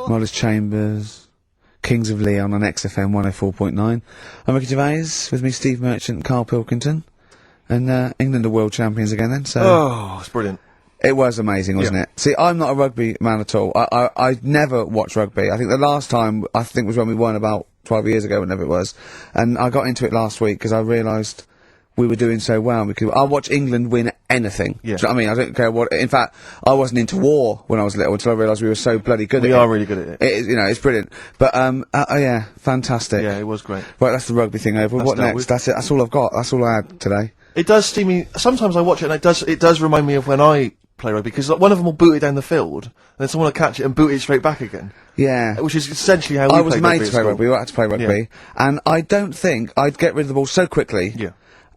Mollis Chambers, Kings of Leon on XFM 104.9. I'm Ricky Gervais, with me Steve Merchant and Karl Pilkington. And England are world champions again then, so... Oh, it's brilliant. It was amazing, wasn't it? See, I'm not a rugby man at all. I never watched rugby. I think the last time, was when we won about 12 years ago, whenever it was. And I got into it last week because I realised we were doing so well. I'll watch England win anything. Yeah. Do you know what I mean? I don't care what... In fact, I wasn't into war when I was little until I realised we were so bloody good at it. We are really good at it. It's brilliant. But, yeah, fantastic. Yeah, it was great. Right, that's the rugby thing over. What next? That's it. That's all I've got. That's all I had today. It does see me... Sometimes I watch it and it does remind me of when I play rugby, because one of them will boot it down the field, and then someone will catch it and boot it straight back again. Yeah. Which is essentially how we I play was rugby made to play rugby. We had to play rugby. And I don't think I'd get rid of the ball so quickly. Yeah.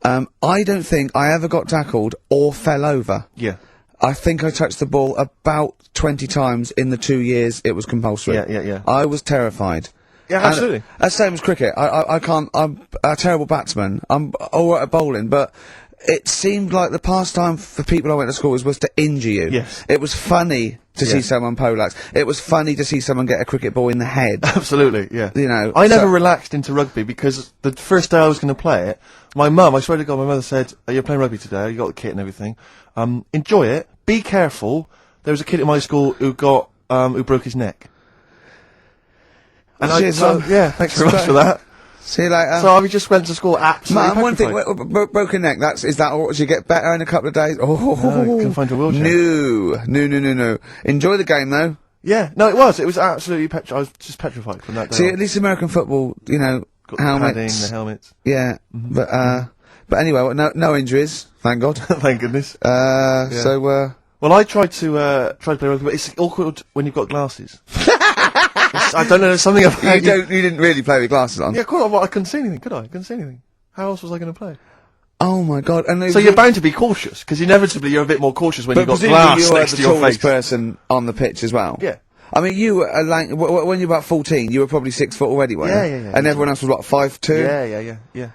I don't think I ever got tackled or fell over. Yeah. I think I touched the ball about 20 times in the 2 years it was compulsory. Yeah. I was terrified. Yeah, absolutely. That's the same as cricket. I can't... I'm a terrible batsman. I'm alright at bowling, but... It seemed like the pastime for people I went to school was to injure you. Yes. It was funny to see someone poleaxe. It was funny to see someone get a cricket ball in the head. Absolutely, yeah. You know, I never relaxed into rugby because the first day I was going to play it, my mum, I swear to God, my mother said, "You're playing rugby today. You got the kit and everything. Enjoy it. Be careful." There was a kid at my school who who broke his neck. And Cheers, Mum. yeah, thanks very much for that. See you later. So I just went to school absolutely Man, one thing, broken neck, is that all? Should you get better in a couple of days? Oh, no, can find a wheelchair. No. Enjoy the game, though. Yeah, no, it was absolutely I was just petrified from that day See, on. at least American football, you know, Got helmets. the padding, the helmets. Yeah, but anyway, no injuries, thank God. Thank goodness. So, well, I tried to play rugby, but it's awkward when you've got glasses. I don't know, there's something about you didn't really play with glasses on? Yeah, cool, I couldn't see anything, could I? I couldn't see anything. How else was I going to play? Oh my God! And so you're bound to be cautious, because inevitably you're a bit more cautious when you've got glass next to your face. But you were the tallest person on the pitch as well. Yeah. I mean, you were when you were about 14, you were probably 6 foot already, weren't you? Yeah. And everyone else was what, 5'2"? Yeah.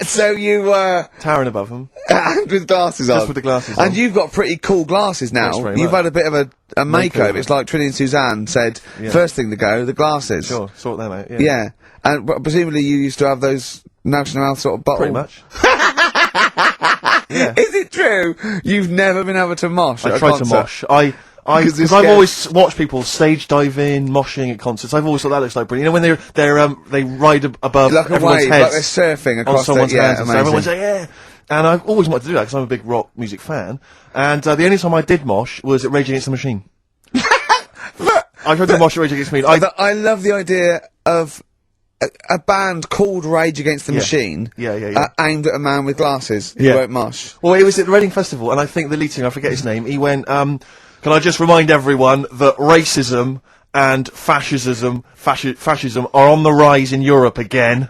So you were towering above them. And with glasses on. Just with the glasses on. And you've got pretty cool glasses now. Thanks very You've much. had a bit of a makeover. It's like Trinity and Suzanne said, first thing to go, the glasses. Sure, sort them out, Yeah. And presumably you used to have those National Health sort of bottles. Pretty much. Yeah. Is it true? You've never been able to mosh at a tried concert? to mosh. Because I've always watched people stage diving, moshing at concerts. I've always thought that looks like brilliant. You know when they ride above like a everyone's wave, heads, like they're surfing across on someone's heads, and so amazing. everyone's like, yeah. And I've always wanted to do that because I'm a big rock music fan. And the only time I did mosh was at Rage Against the Machine. I tried to mosh at Rage Against the Machine. I love the idea of a band called Rage Against the Machine. Yeah. Aimed at a man with glasses who won't mosh. Well, it was at the Reading Festival, and I think the lead singer, I forget his name, he went, can I just remind everyone that racism and fascism are on the rise in Europe again.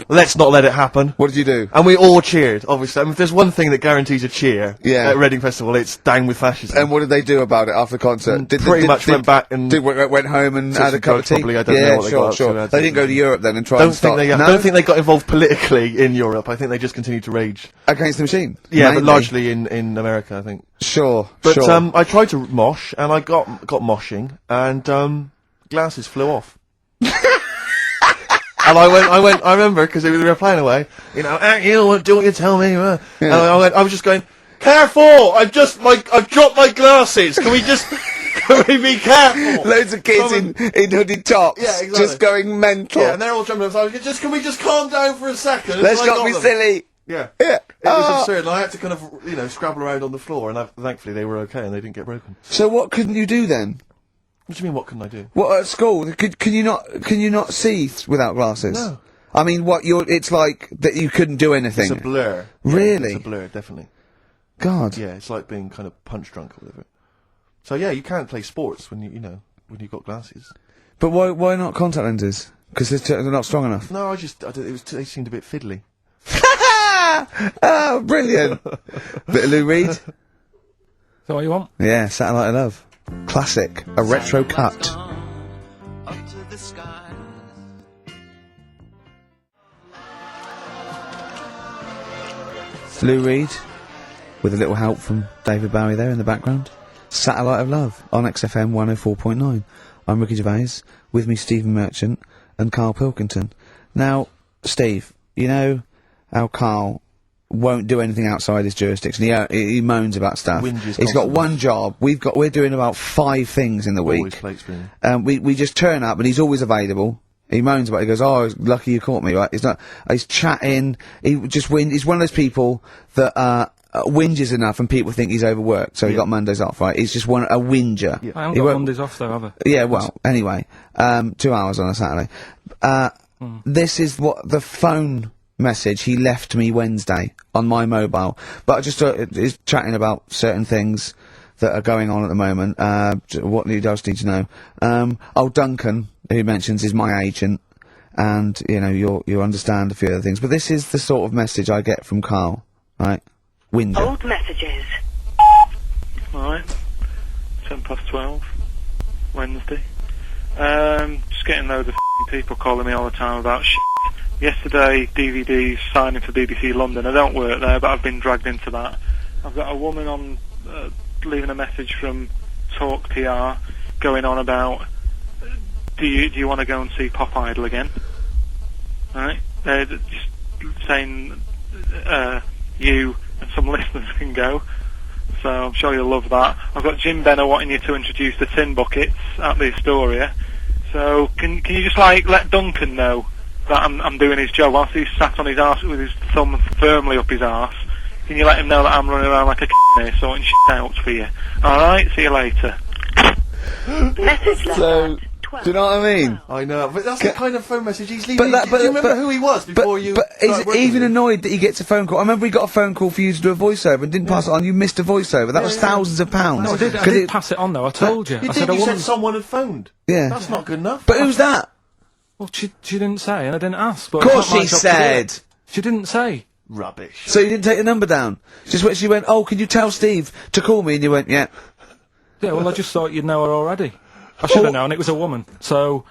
Let's not let it happen. What did you do? And we all cheered, obviously. I mean, if there's one thing that guarantees a cheer at Reading Festival, it's down with fascism. And what did they do about it after the concert? Pretty much went back and... went home and had a cup of tea? Probably, I don't know what they got sure. up to. They didn't go to Europe then and try and stop... don't think they got involved politically in Europe. I think they just continued to rage. Against the Machine? Yeah, mainly. but largely in America, I think. Sure. I tried to mosh, and I got moshing, and glasses flew off. And I remember, because they were playing away, you know, you do what you tell me, And I was just going, careful! I've dropped my glasses! Can we be careful? Loads of kids in hooded tops, just going mental. Yeah, and they're all jumping up, so I was can we just calm down for a second? Let's not be silly. Yeah. It was absurd, and I had to kind of, scrabble around on the floor, and thankfully they were okay, and they didn't get broken. So what couldn't you do then? What do you mean, what couldn't I do? What, at school? Can you not see without glasses? No. I mean, it's like that you couldn't do anything. It's a blur. Really? Yeah, it's a blur, definitely. God. Yeah, it's like being kind of punch drunk or whatever. So yeah, you can't play sports when when you've got glasses. But why not contact lenses? Because they're not strong enough. No, they seemed a bit fiddly. Oh, brilliant. Bit of Lou Reed. Is that what you want? Yeah, Satellite of Love. Classic. A retro cut. Lou Reed, with a little help from David Bowie there in the background. Satellite of Love on XFM 104.9. I'm Ricky Gervais. With me, Stephen Merchant and Karl Pilkington. Now, Steve, you know how Karl won't do anything outside his jurisdiction. He moans about stuff. Whinges He's got constantly. one job. We're doing about 5 things in the Always week. plate spinning. We just turn up and he's always available. He moans about it. He goes, "Oh, lucky you caught me." Right? He's chatting. He just He's one of those people that whinges enough, and people think he's overworked. So he got Mondays off. Right? He's just a whinger. Yeah. I haven't He got won't- Mondays off though, have I? Yeah, well, anyway, 2 hours on a Saturday. This is what the phone message he left me Wednesday on my mobile. But I just he's chatting about certain things that are going on at the moment. What he does need to know. Duncan, who he mentions, is my agent, and you know you understand a few other things. But this is the sort of message I get from Karl, right? Whinger. Old messages. Alright. 12:10, Wednesday. Just getting loads of people calling me all the time about shit. Yesterday, DVD's signing for BBC London. I don't work there, but I've been dragged into that. I've got a woman on, leaving a message from Talk PR, going on about, do you want to go and see Pop Idol again? Right? Just saying, you and some listeners can go. So I'm sure you'll love that. I've got Jim Benner wanting you to introduce the tin buckets at the Astoria. So can you just let Duncan know that I'm doing his job whilst he's sat on his arse with his thumb firmly up his arse? Can you let him know that I'm running around like a here sorting shit out for you? Alright, see you later. Message left So, at 12. do you know what I mean? I know, but that's the kind of phone message he's leaving. But Do you remember who he was before you? But he's started working even with him? annoyed that he gets a phone call. I remember he got a phone call for you to do a voiceover and didn't pass it on. You missed a voiceover. That was thousands of pounds. No, I did. I 'Cause did it- pass it on though. I told you. You I did. said I You said wouldn't. someone had phoned. Yeah. That's not good enough. But who's that? Well, she didn't say, and I didn't ask. But Of course it's not my she job to do said. it. She didn't say. Rubbish. So you didn't take the number down? She went, "Oh, can you tell Steve to call me?" And you went, "Yeah." Yeah. Well, I just thought you'd know her already. I should have known. It was a woman, so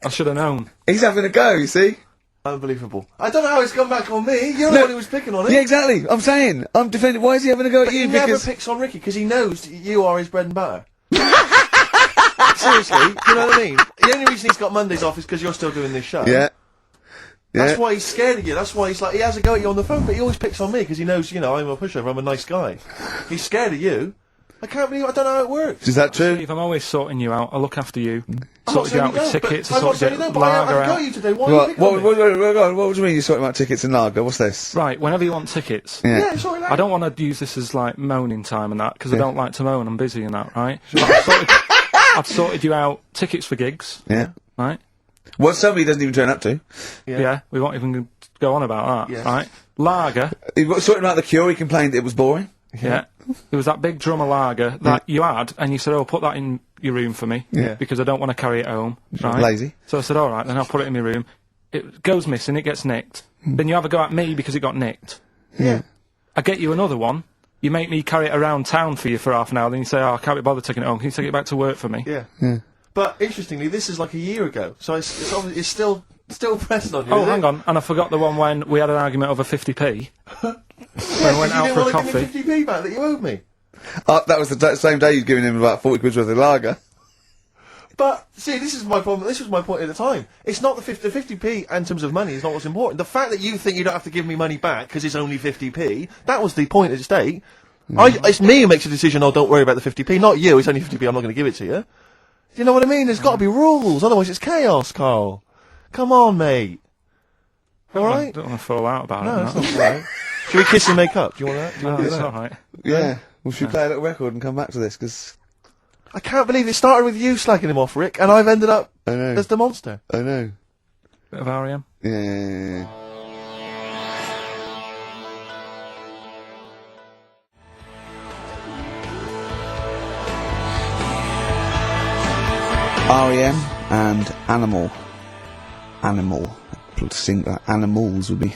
I should have known. He's having a go, you see? Unbelievable. I don't know how it's come back on me. You're the No. one who was picking on it. Yeah, exactly. I'm saying. I'm defending. Why is he having a go at But you? he never Because picks on Ricky because he knows you are his bread and butter. Seriously, you know what I mean? The only reason he's got Mondays off is because you're still doing this show. yeah. That's why he's scared of you. That's why he's like, he has a go at you on the phone, but he always picks on me because he knows, you know, I'm a pushover, I'm a nice guy. He's scared of you. I can't believe, I don't know how it works. Is that true? Steve, I'm always sorting you out. I look after you. I'm not Sorted you saying out with don't, but tickets. I I'm not sorted saying you no, out but I lager got out. you today. Why are you What, picking on me? what do you mean you're sorting about tickets and lager? What's this? Right, whenever you want tickets. Yeah. Yeah, sorry, I don't want to use this as like moaning time and that because I don't like to moan. I'm busy and that, right? I've sorted you out tickets for gigs, Yeah. right? What somebody doesn't even turn up to. Yeah, we won't even go on about that, Yes. right? Lager, He was sorting out the Cure. He complained it was boring. yeah. There was that big drum of lager that you had, and you said, "Oh, put that in your room for me, Yeah. because I don't want to carry it home." Right? Lazy. So I said, "All right, then I'll put it in my room." It goes missing, it gets nicked. Then you have a go at me because it got nicked. Yeah. I get you another one. You make me carry it around town for you for half an hour. Then you say, "Oh, I can't be bothered taking it home. Can you take it back to work for me?" Yeah. But interestingly, this is like a year ago, so it's obviously, it's still pressing on you. Oh, is it? hang on, and I forgot the one when we had an argument over 50p. Yeah, When I went 'cause out you for a didn't want to coffee. give me 50p back that you owed me. That was the same day you'd given him about 40 quid worth of lager. But see, this is my problem. This was my point at the time. It's not the 50p in terms of money is not what's important. The fact that you think you don't have to give me money back because it's only 50p, that was the point at stake. It's me who makes a decision. Oh, don't worry about the 50p, not you. It's only 50p. I'm not going to give it to you. You know what I mean? There's got to be rules, otherwise it's chaos, Carl. Come on, mate. All I right? don't want to fall out about No, it. that's not right. Should we kiss and make up? Do you want that? Do you No, want to do it's that? alright. Yeah. Well, should we play a little record and come back to this? Because I can't believe it started with you slagging him off, Rick, and I've ended up I know. as the monster. I know. Bit of R.E.M. Yeah. R.E.M. and Animal. Animals would be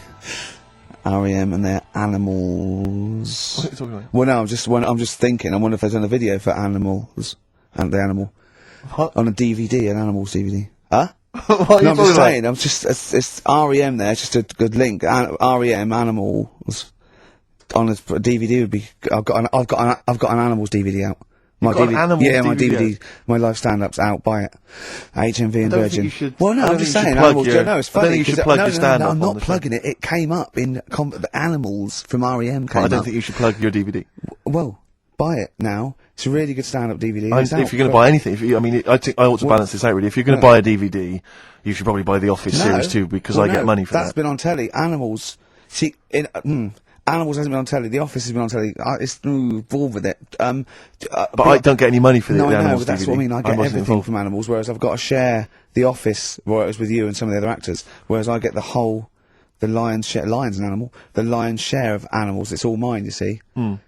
R.E.M. and their Animals. What are you talking about? Well, no, I'm just thinking. I wonder if there's a video for Animals and the animal What? on a DVD, an Animals DVD. Huh? What are you No, I'm talking just about? saying. I'm just it's REM there. It's just a good link. REM Animals on a DVD would be. I've got an Animals DVD out. My got an animal yeah, my DVD. DVD, my live stand-up's out. Buy it. HMV and don't Virgin. think you should- Well, no, I don't I'm just think you should saying. plug Animals. your- No, it's I don't funny. think you should 'cause- plug no, your no, stand-up no, I'm on not the show. plugging it. It came up in the animals from REM. Came I don't up. think you should plug your DVD. Well, buy it now. It's a really good stand-up DVD. If It's out you're going to for- buy anything, I think I ought to balance this out really. If you're going to buy a DVD, you should probably buy the Office series too, because Well, I get no, money for That's that. been on telly. Animals. See, Animals hasn't been on telly. The Office has been on telly. It's involved with it. But I don't get any money for No, the I know, Animals but that's DVD. what I mean. I get wasn't everything involved. from Animals, whereas I've got to share The Office royalties with you and some of the other actors. Whereas I get the lion's share. Lion's an animal. The lion's share of Animals. It's all mine, you see.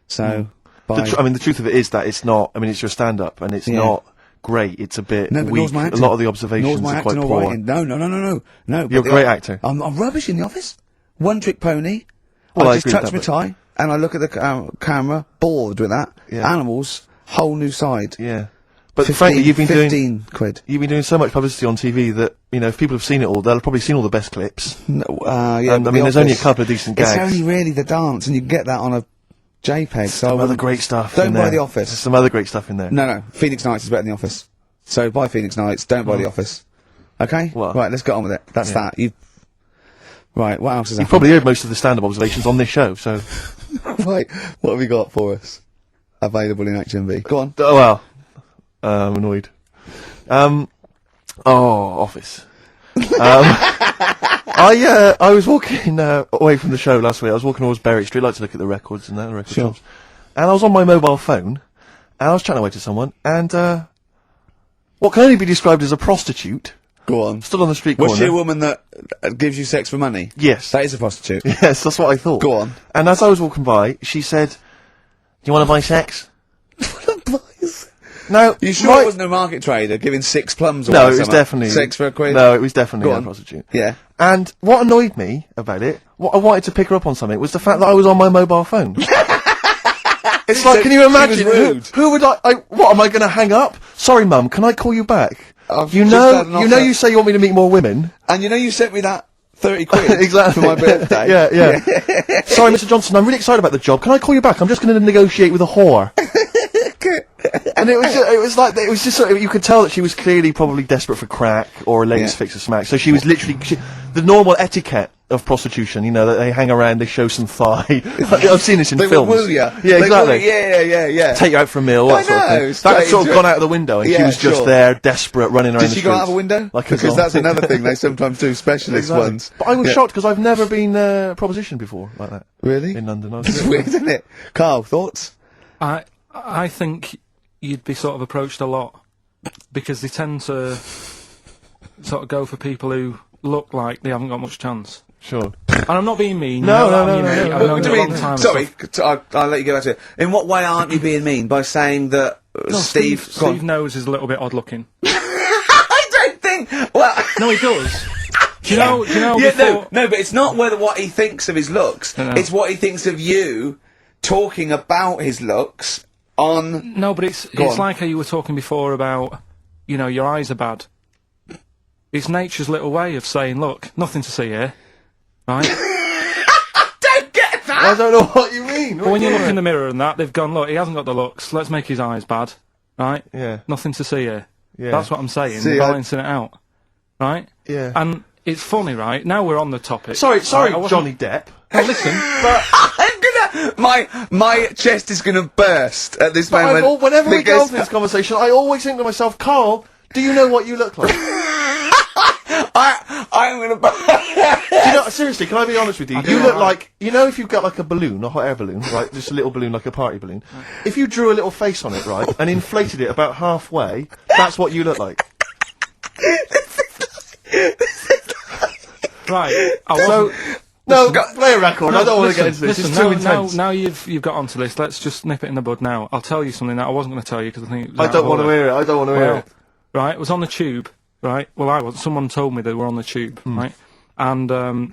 So, by, The truth of it is that it's not. I mean, it's your stand-up, and it's Yeah. not great. It's a bit no, but weak. nor's my A acting. lot of the Nor's observations my are quite acting or poor. writing. No. You're but a great actor. I'm rubbish in The Office. One trick pony. Well, I I just agree with touch my that, tie and I look at the camera, bored with that. Yeah. Animals, whole new side. Yeah, but frankly, you've been doing 15 quid. You've been doing so much publicity on TV that, if people have seen it all, they'll have probably seen all the best clips. No, yeah, And, but I mean, The there's only a Office, couple of decent It's gags. only really the dance, and you can get that on a JPEG. So I Some other wouldn't- great stuff Don't in buy there. The Office. There's some other great stuff in there. No, Phoenix Nights is better than The Office. So buy Phoenix Nights, don't buy The Office. Okay? Well, right, let's get on with it. That's yeah. that. Right, what else is You've happening? probably heard most of the stand-up observations on this show, so... Right, what have we got for us? Available in HMV. Go on. Oh, well. I'm annoyed. Office. I was walking away from the show last week. I was walking towards Berwick Street, like to look at the records and that, the record Sure. shops. And I was on my mobile phone, and I was chatting away to someone, and what can only be described as a prostitute Go on. stood on the street Was corner. she a woman that gives you sex for money? Yes. That is a prostitute. Yes, that's what I thought. Go on. And as I was walking by, she said, "Do you want to buy sex?" Now, You sure it wasn't a market trader giving 6 plums away? No, or it was something? definitely 6 for a quid? No, it was definitely Go a on. prostitute. Yeah. And what annoyed me about it, what I wanted to pick her up on something, was the fact that I was on my mobile phone. It's like, So can you she was imagine? rude. Who would what am I going to hang up? Sorry, Mum, can I call you back? I've You just know, had an you know, offer. you say you want me to meet more women. And you sent me that 30 quid Exactly. for my birthday. yeah. Sorry, Mr. Johnson, I'm really excited about the job. Can I call you back? I'm just going to negotiate with a whore. And it was just sort of, you could tell that she was clearly probably desperate for crack or a latest Yeah. fix of smack. So she was literally the normal etiquette of prostitution. That they hang around, they show some thigh. I've seen this in They films. will woo ya. Yeah, They exactly. will- yeah. Take you out for a meal. I That sort of know, thing. straight That sort of into gone it. out of the window, and she Yeah, was just sure. there, desperate, running around Did the she go out of a streets. window? Like a Because that's zombie. another thing they sometimes do, specialist Exactly. ones. But I was Yeah. shocked because I've never been propositioned before like that. Really? In London. I was It's weird, isn't it? Carl, thoughts? I think you'd be sort of approached a lot because they tend to sort of go for people who look like they haven't got much chance. Sure. And I'm not being mean. No, you know, no, I'm no, mean, no, I've no. known What do you a you long mean? time. and Sorry, stuff. I'll let you go back to it. In what way aren't you being mean? By saying that No, Steve... go on. Steve knows is a little bit odd looking. I don't think... Well... No, he does. Do you know? Yeah, before, no, but it's not what he thinks of his looks. No. It's what he thinks of you talking about his looks on... No, but it's on. like how you were talking before about, your eyes are bad. It's nature's little way of saying, look, nothing to see here, right? Don't get that! I don't know what you mean. But when you look in the mirror and that, they've gone, look, he hasn't got the looks, let's make his eyes bad, right? Yeah. Nothing to see here. Yeah. That's what I'm saying, See, balancing it out, right? Yeah. And it's funny, right? Now we're on the topic. Sorry, Right, I wasn't- Johnny Depp. Now listen, I'm gonna... My chest is gonna burst at this moment. Whenever we go because- into this conversation, I always think to myself, Carl, do you know what you look like? I'm gonna burst. Seriously, can I be honest with you? You look like, if you've got like a balloon, a hot air balloon, right, just a little balloon, like a party balloon, if you drew a little face on it, right, and inflated it about halfway, that's what you look like. right, I So, wasn't... no, play a record, I don't want to get into this, Listen, it's too now intense. you've got onto this, let's just nip it in the bud now. I'll tell you something that I wasn't going to tell you because I think it was I out don't of want to order. hear it, I don't want to hear Well, it. right, it was on the tube, right? Well, I wasn't. Someone told me they were on the tube, right? And the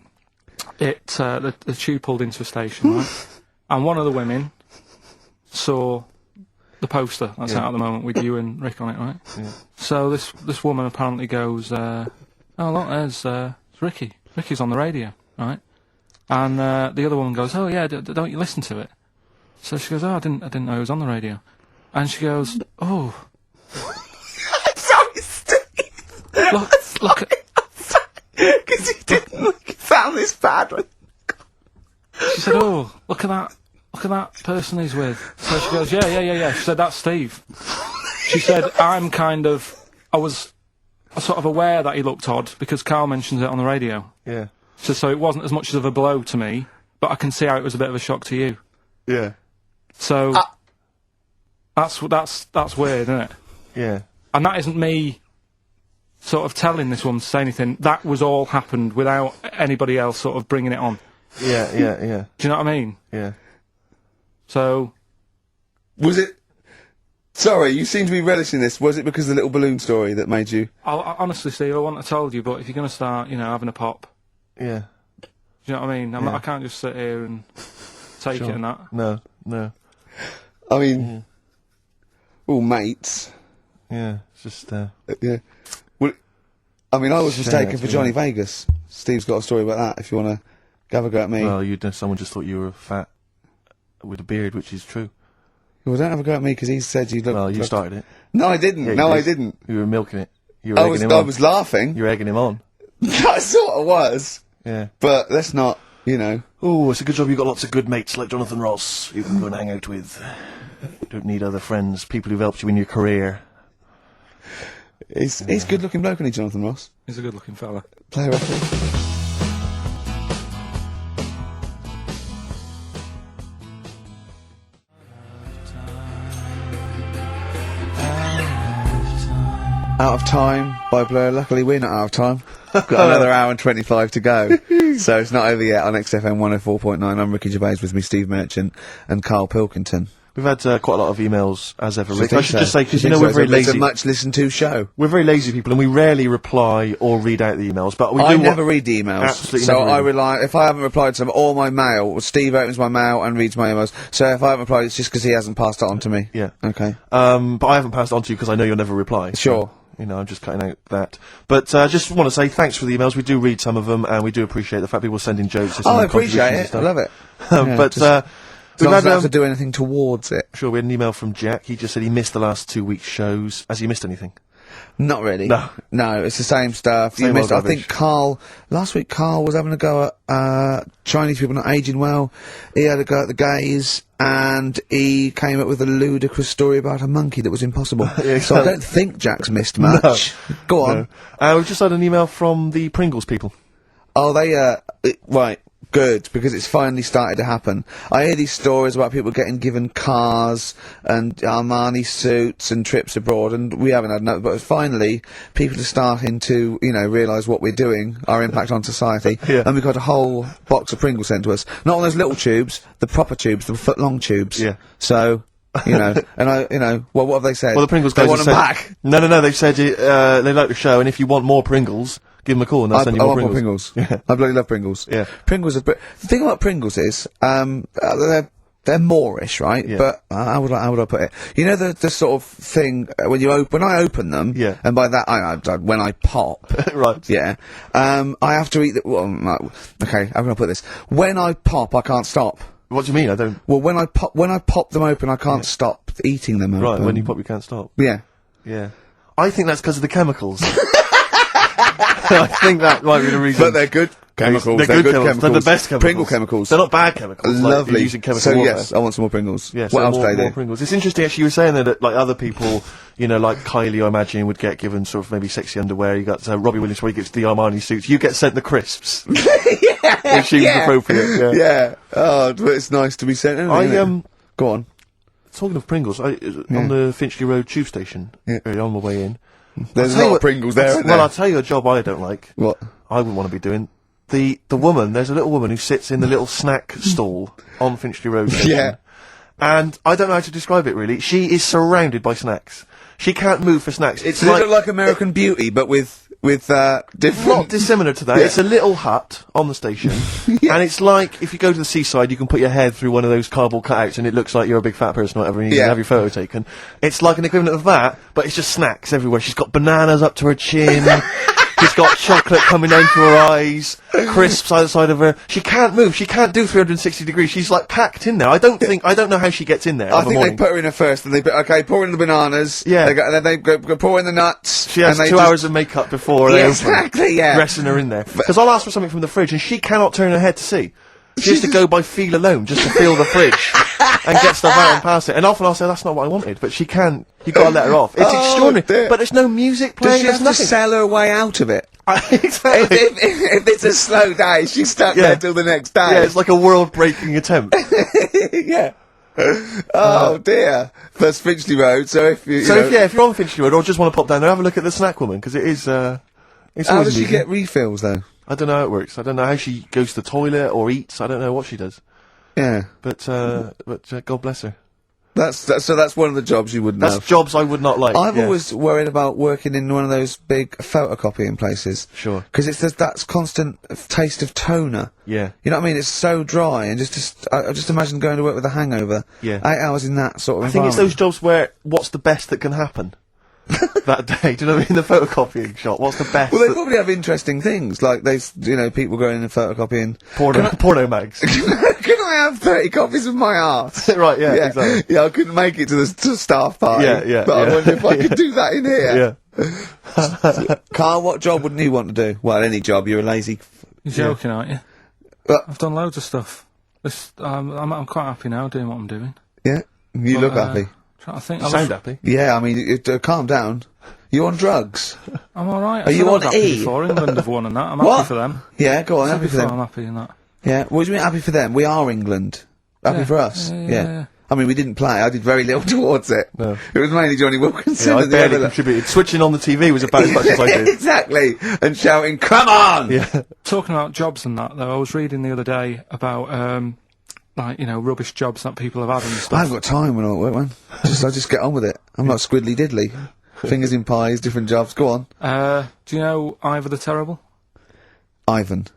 tube pulled into a station, right? And one of the women saw the poster that's out at the moment with you and Rick on it, right? Yeah. So this woman apparently goes, "Oh look, there's Ricky. Ricky's on the radio, right?" And the other woman goes, "Oh yeah, don't you listen to it?" So she goes, "Oh, I didn't know he was on the radio." And she goes, oh, Sorry, Steve. look at... Because you didn't make it sound this bad. She said, oh, look at that person he's with. So she goes, yeah. She said, that's Steve. She said, I was sort of aware that he looked odd because Karl mentions it on the radio. Yeah. So it wasn't as much of a blow to me, but I can see how it was a bit of a shock to you. Yeah. So that's weird, isn't it? Yeah. And that isn't me sort of telling this woman to say anything. That was all happened without anybody else sort of bringing it on. Yeah. Do you know what I mean? Yeah. So... Was it... Sorry, you seem to be relishing this. Was it because of the little balloon story that made you... Honestly, Steve, I wouldn't have told you, but if you're going to start, having a pop... Yeah. Do you know what I mean? I can't just sit here and take it and that. No. I mean... All mates. Yeah, it's just, Yeah. Well, I mean, I was Shame, mistaken for actually, Johnny yeah. Vegas. Steve's got a story about that, if you want to have a go at me. well, someone just thought you were fat with a beard, which is true. Well, don't have a go at me, because he said you look... Well, you started it. No, I didn't. Yeah, no, you I did. didn't. You were milking it. You were I egging was, him I on. was laughing. You were egging him on. I sort of was. Yeah. But let's not, Oh, it's a good job you've got lots of good mates like Jonathan Ross you can go and hang out with. You don't need other friends, people who've helped you in your career. He's good looking bloke, isn't he, Jonathan Ross? He's a good-looking fella. Player referee. Out of Time by Blur. Luckily, we're not out of time. Got another hour and 25 to go. So it's not over yet on XFM 104.9. I'm Ricky Gervais, with me Steve Merchant and Karl Pilkington. We've had quite a lot of emails, as ever, Rick. think I should so? just say, because You think we're so? very It's lazy. a much listened to show. We're very lazy people, and we rarely reply or read out the emails, but we do I never read the emails. Absolutely So never read I them. rely, if I haven't replied to them, or my mail, Steve opens my mail and reads my emails. So if I haven't replied, it's just because he hasn't passed it on to me. Yeah. Okay. But I haven't passed it on to you because I know you'll never reply. Sure. So, I'm just cutting out that. But just want to say thanks for the emails. We do read some of them, and we do appreciate the fact people send in jokes. Oh, I appreciate it. I love it. Yeah, But just- we've Doesn't had have to do anything towards it. sure, we had an email from Jack. He just said he missed the last 2 weeks' shows. Has he missed anything? Not really. No. No, it's the same stuff. Same You missed, old I think last week Karl was having a go at Chinese people not aging well. He had a go at the gays, and he came up with a ludicrous story about a monkey that was impossible. Yeah, so I don't think Jack's missed much. Go on. No. We've just had an email from the Pringles people. Oh, right. Good, because it's finally started to happen. I hear these stories about people getting given cars and Armani suits and trips abroad, and we haven't had no, but finally people are starting to, realise what we're doing, our impact on society, Yeah. and we've got a whole box of Pringles sent to us. Not one of those little tubes, the proper tubes, the foot-long tubes. Yeah. So, and well, what have they said? Well, the Pringles they guys want have them said, back. No, they've said they like the show, and if you want more Pringles, give them a call and they'll I send you I more want Pringles. more Pringles. I bloody love Pringles. Yeah. Pringles are... The thing about Pringles is, they're Moorish, right? Yeah. But how would I put it? You know the sort of thing when I open them, Yeah. and by that when I pop, Right. yeah, I have to eat the. Well, no, okay, how can I put this? When I pop, I can't stop. What do you mean? I don't... Well, when I pop them open, I can't stop eating them open. Right, when you pop, you can't stop. Yeah. Yeah. I think that's because of the chemicals. I think that might be the reason. But they're good chemicals. They're good chemicals. They're the best chemicals. Pringle chemicals. They're not bad chemicals. Like Lovely. you're using chemical So warfare. yes, I want some more Pringles. Yeah, What so else do they more do? Pringles. It's interesting actually you were saying that like other people, like Kylie I imagine would get given sort of maybe sexy underwear. You got Robbie Williams where he gets the Armani suits. You get sent the crisps. Yeah, Which seems appropriate. Yeah. Oh, but it's nice to be sent. Isn't it? Go on. Talking of Pringles, on the Finchley Road tube station, Yeah. on my way in. There's I'll tell a you lot what- of Pringles there, isn't Well, there? I'll tell you a job I don't like. What? I wouldn't want to be doing. The woman, there's a little woman who sits in the little snack stall on Finchley Road. Station, Yeah. And I don't know how to describe it really. She is surrounded by snacks. She can't move for snacks. It's Does it look like American Beauty, but with different... not dissimilar to that. Yeah. It's a little hut on the station, and it's like if you go to the seaside, you can put your head through one of those cardboard cutouts, and it looks like you're a big fat person or whatever, and you Yeah. can have your photo taken. It's like an equivalent of that, but it's just snacks everywhere. She's got bananas up to her chin. She's got chocolate coming down to her eyes, crisps either side of her. She can't move. She can't do 360 degrees. She's like packed in there. I don't know how she gets in there. I think they put her in her first, and pour in the bananas. Yeah. And then they go pour in the nuts. She has 2 hours of makeup before they exactly, yeah. Resting her in there. Because I'll ask for something from the fridge, and she cannot turn her head to see. She has to go by feel alone, just to feel the fridge, and get stuff out and pass it. And often I'll say, that's not what I wanted, but she can't. You gotta let her off. It's extraordinary. Dear. But there's no music playing. Does she have to nothing. sell her way out of it? Exactly. If it's a slow day, she's stuck there till the next day. Yeah, it's like a world-breaking attempt. Yeah. Oh dear. That's Finchley Road, so if you... if you're on Finchley Road, or just want to pop down there, have a look at the snack woman, because it is, it's How always does she amusing. get refills, though? I don't know how it works. I don't know how she goes to the toilet or eats. I don't know what she does. Yeah. But God bless her. So that's one of the jobs you wouldn't That's have. jobs I would not like. I've yeah. always worried about working in one of those big photocopying places. Sure. Because it's that constant taste of toner. Yeah. You know what I mean? It's so dry, and I just imagine going to work with a hangover. Yeah. 8 hours in that sort of I think it's environment. those jobs where what's the best that can happen that day. Do you know what I mean? The photocopying shop. What's the best? Well, they that- probably have interesting things, like people going in and photocopying. porno mags. Can I have 30 copies of my art? Right, yeah, exactly. Yeah, I couldn't make it to the staff party. Yeah, yeah, But I yeah. wonder if I could do that in here. Yeah. Carl, what job wouldn't you want to do? Well, any job. You're a lazy... You're joking, aren't you? I've done loads of stuff. I'm quite happy now doing what I'm doing. Yeah? You look happy. Trying to think. You sound happy. Yeah, I mean, calm down. You on drugs? I'm alright. Are you on E? Before England have won and that. I'm What? happy for them. Yeah, go on, happy for Before, them. I'm happy in that. Yeah, what do you mean happy for them? We are England. Happy Yeah. for us? Yeah. I mean, we didn't play. I did very little towards it. No. It was mainly Johnny Wilkinson. Yeah, I and the barely other- contributed. Switching on the TV was about as much as I did. Exactly. And shouting, come on! Yeah. Talking about jobs and that, though, I was reading the other day about, rubbish jobs that people have had and I stuff. haven't got time when I'm at work, man. I just get on with it. I'm not squiddly diddly. Fingers in pies, different jobs. Go on. Do you know Ivor the Terrible? Ivan.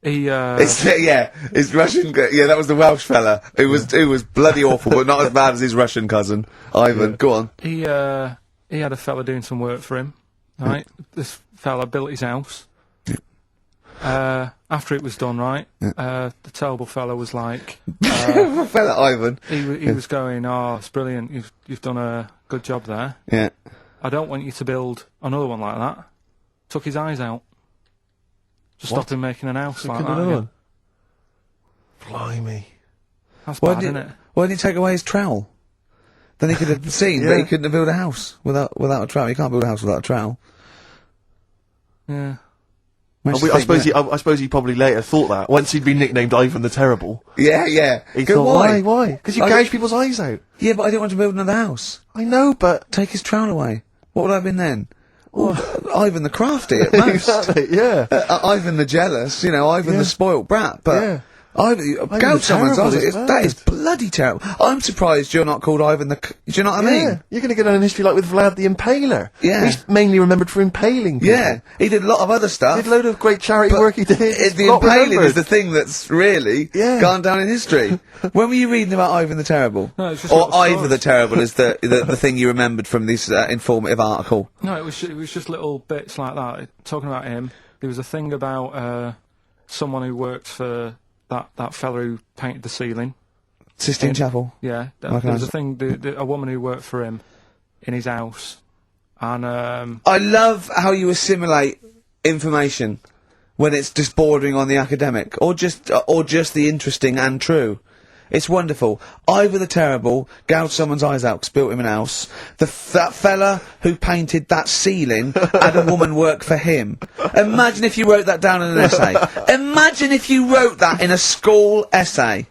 He, It's Russian. Yeah, that was the Welsh fella. It was bloody awful, but not as bad as his Russian cousin, Ivan. Go on. he had a fella doing some work for him, right? This fella built his house. After it was done, right, the terrible fella was like, Fella Ivan. he was going, oh, it's brilliant, you've done a good job there. Yeah. I don't want you to build another one like that. Took his eyes out. Just What? stopped him making an house like that Another again. one. Blimey. That's Why bad, didn't isn't it? Why didn't he take away his trowel? Then he could have seen, but Yeah. he couldn't have built a house without a trowel. You can't build a house without a trowel. Yeah. Makes I you think, suppose yeah. I suppose he probably later thought that once he'd been nicknamed Ivan the Terrible. Yeah. He Go, thought, why? Because you I- gouge people's eyes out. Yeah, but I didn't want to build another house. I know, but Take his trowel away. What would I have been then? Ivan the crafty at most. exactly, yeah. Ivan the jealous, Ivan Yeah. the spoilt brat, but Yeah. Ivan, the gouge someone's terrible eyes. is That is bad. bloody terrible. I'm surprised you're not called Ivan the... Do you know what I Yeah, mean? you're going to get on in history like with Vlad the Impaler. Yeah. He's mainly remembered for impaling people. Yeah, he did a lot of other stuff. Did a load of great charity but work he did. the Not impaling remembered. is the thing that's really Yeah. gone down in history. When were you reading about Ivan the Terrible? No, it's just or little Ivor stories. the Terrible is the thing you remembered from this informative article. No, it was just little bits like that. Talking about him, there was a thing about someone who worked for that fella who painted the ceiling. Sistine Chapel. Yeah, there Okay. was a thing. A woman who worked for him in his house, and I love how you assimilate information when it's just bordering on the academic, or just the interesting and true. It's wonderful. Ivor the Terrible gouged someone's eyes out 'cause built him an house. That fella who painted that ceiling had a woman work for him. Imagine if you wrote that down in an essay. Imagine if you wrote that in a school essay.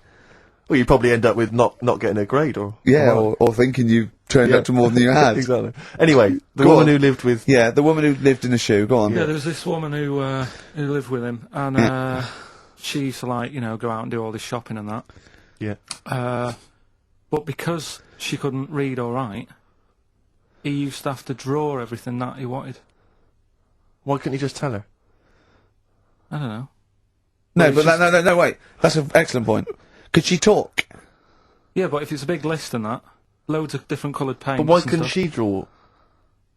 Well, you'd probably end up with not getting a grade or... Yeah, or thinking you turned Yeah. up to more than you had. Exactly. Anyway, the Go woman on. who lived with... Yeah, the woman who lived in a shoe. Go on. yeah, there was this woman who lived with him, and she used to go out and do all this shopping and that. Yeah. But because she couldn't read or write, he used to have to draw everything that he wanted. Why couldn't you just tell her? I don't know. No, Well, but no, wait. That's an excellent point. Could she talk? Yeah, but if it's a big list and that, loads of different coloured paints. But why and couldn't stuff. she draw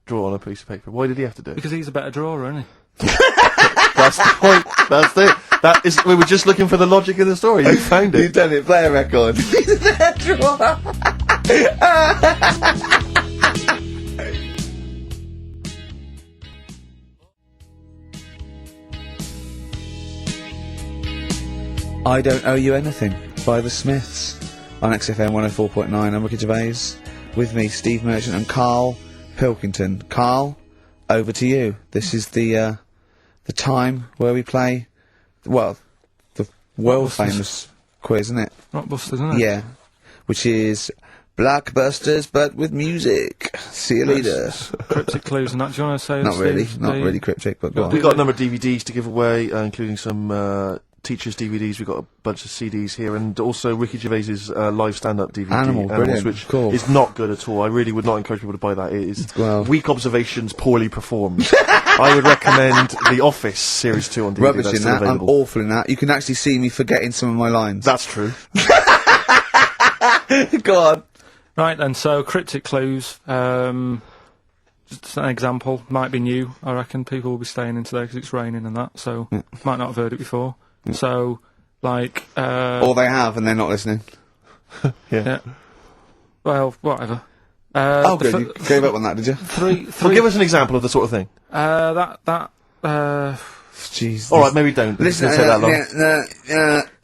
draw on a piece of paper? Why did he have to do it? Because he's a better drawer, isn't he? That's the point. That's it. That is. We were just looking for the logic in the story. You found it. You've done it. Play a record. I Don't Owe You Anything by the Smiths on XFM 104.9. I'm Ricky Gervais. With me, Steve Merchant and Karl Pilkington. Karl, over to you. This is the time where we play, well, the world famous quiz, isn't it? Rockbusters, isn't it? Yeah. Which is Blockbusters, but with music. See you later. Cryptic clues and that. Do you want to say? Not really. Steve, Not really cryptic, but go on. We've got a number of DVDs to give away, including some teachers' DVDs. We've got a bunch of CDs here, and also Ricky Gervais's live stand-up DVD, Animal, brilliant, which cool. is not good at all. I really would not encourage people to buy that. It is Well. weak observations, poorly performed. I would recommend The Office Series 2 on DVD. Rubbish That's in still that. I'm available. awful in that. You can actually see me forgetting some of my lines. That's true. Go on. Right then, so cryptic clues. Just an example, might be new. I reckon people will be staying in today because it's raining and that, so might not have heard it before. So, like, Or they have and they're not listening. yeah. Well, whatever. Oh, good. You gave up on that, did you? Well, give us an example of the sort of thing. Jesus. All right, maybe don't. Listen, It's gonna take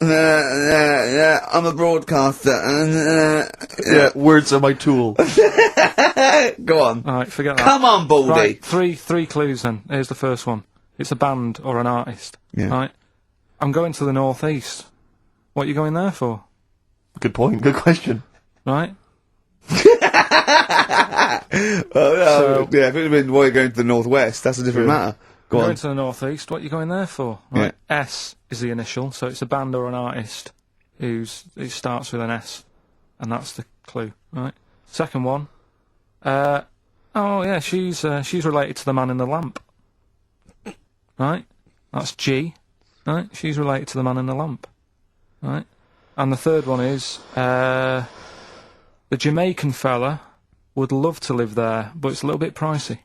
that long. I'm a broadcaster. Yeah, words are my tool. Go on. Alright, forget that. Come on, Baldy. Right, three clues then. Here's the first one. It's a band or an artist. Yeah. Right? I'm going to the northeast. What are you going there for? Good point. Good question. Right? Yeah, if it had been why you're going to the northwest, that's a different matter. Go I'm on. going to the northeast. What are you going there for? Right? S is the initial, so it's a band or an artist it starts with an S, and that's the clue. Right? Second one. Oh yeah, she's related to the man in the lamp. Right? That's G. Right? She's related to the man in the lamp. Right? And the third one is the Jamaican fella would love to live there, but it's a little bit pricey.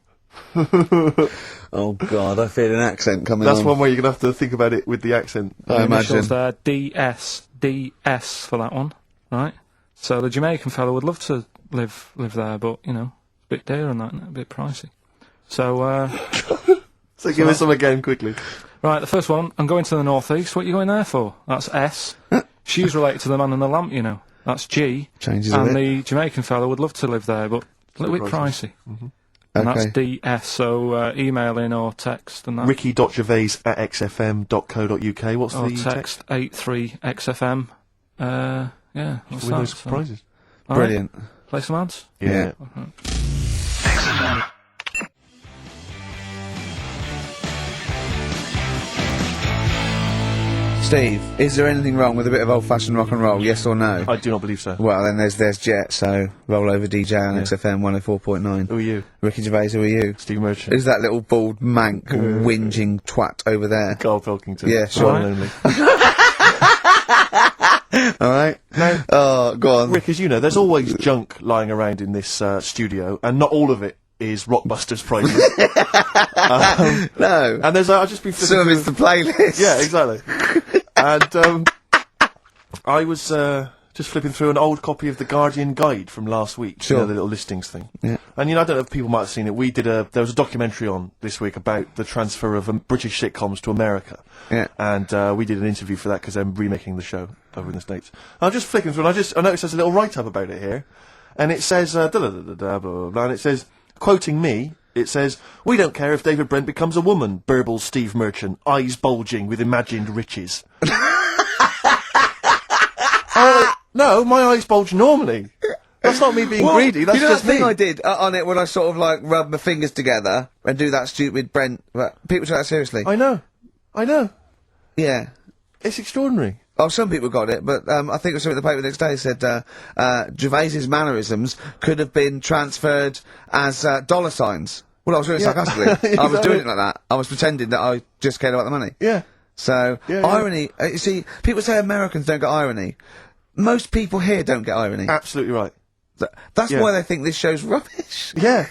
Oh God, I feel an accent coming That's on. one way you're going to have to think about it with the accent. I imagine. Initials there, DS for that one, right? So the Jamaican fella would love to live there, but you know, a bit dear and that, a bit pricey. So, So give us some again quickly. right, the first one, I'm going to the northeast. What are you going there for? That's S. She's related to the man in the lamp, you know. That's G. Changes a and bit. the Jamaican fella would love to live there, but a little bit pricey. And Okay. that's DS. So email in or text and that. Ricky.gervais@xfm.co.uk. What's Or the text 83XFM. Yeah, what's Win that? those So- prizes. All right, Brilliant. play some ads. Yeah. Steve, is there anything wrong with a bit of old-fashioned rock and roll? Yes or no? I do not believe so. Well, then there's Jet. So roll over DJ on XFM 104.9. Who are you? Ricky Gervais, who are you? Steve Merchant. Who's that little bald mank whinging twat over there? Karl Pilkington. Yeah, sure. One and only. All right. Oh, go on. Rick, as you know, there's always junk lying around in this studio, and not all of it is Rockbusters prizes. No. And there's I've just been flipping Some of through- it's the playlist. Yeah, exactly. And I was just flipping through an old copy of the Guardian Guide from last week. Sure. You know, the little listings thing. Yeah. And you know, I don't know if people might have seen it. There was a documentary on this week about the transfer of British sitcoms to America. Yeah. And we did an interview for that because I'm remaking the show over in the States. And I'm just flicking through, and I noticed there's a little write-up about it here. And it says, blah, blah, blah, blah, blah, and it says, quoting me, it says, "We don't care if David Brent becomes a woman," burbles Steve Merchant, eyes bulging with imagined riches. No, my eyes bulge normally. That's not me being greedy, that's you know just that thing me. I did on it when I sort of like rub my fingers together and do that stupid Brent. People take that seriously. I know. Yeah. It's extraordinary. Oh, some people got it, but I think it was something in the paper the next day said Gervais's mannerisms could have been transferred as dollar signs. Well, I was doing it sarcastically. I was doing it like that. I was pretending that I just cared about the money. Yeah. So, Yeah, irony, you see, people say Americans don't get irony. Most people here don't get irony. Absolutely right. That's yeah. why they think this show's rubbish. Yeah.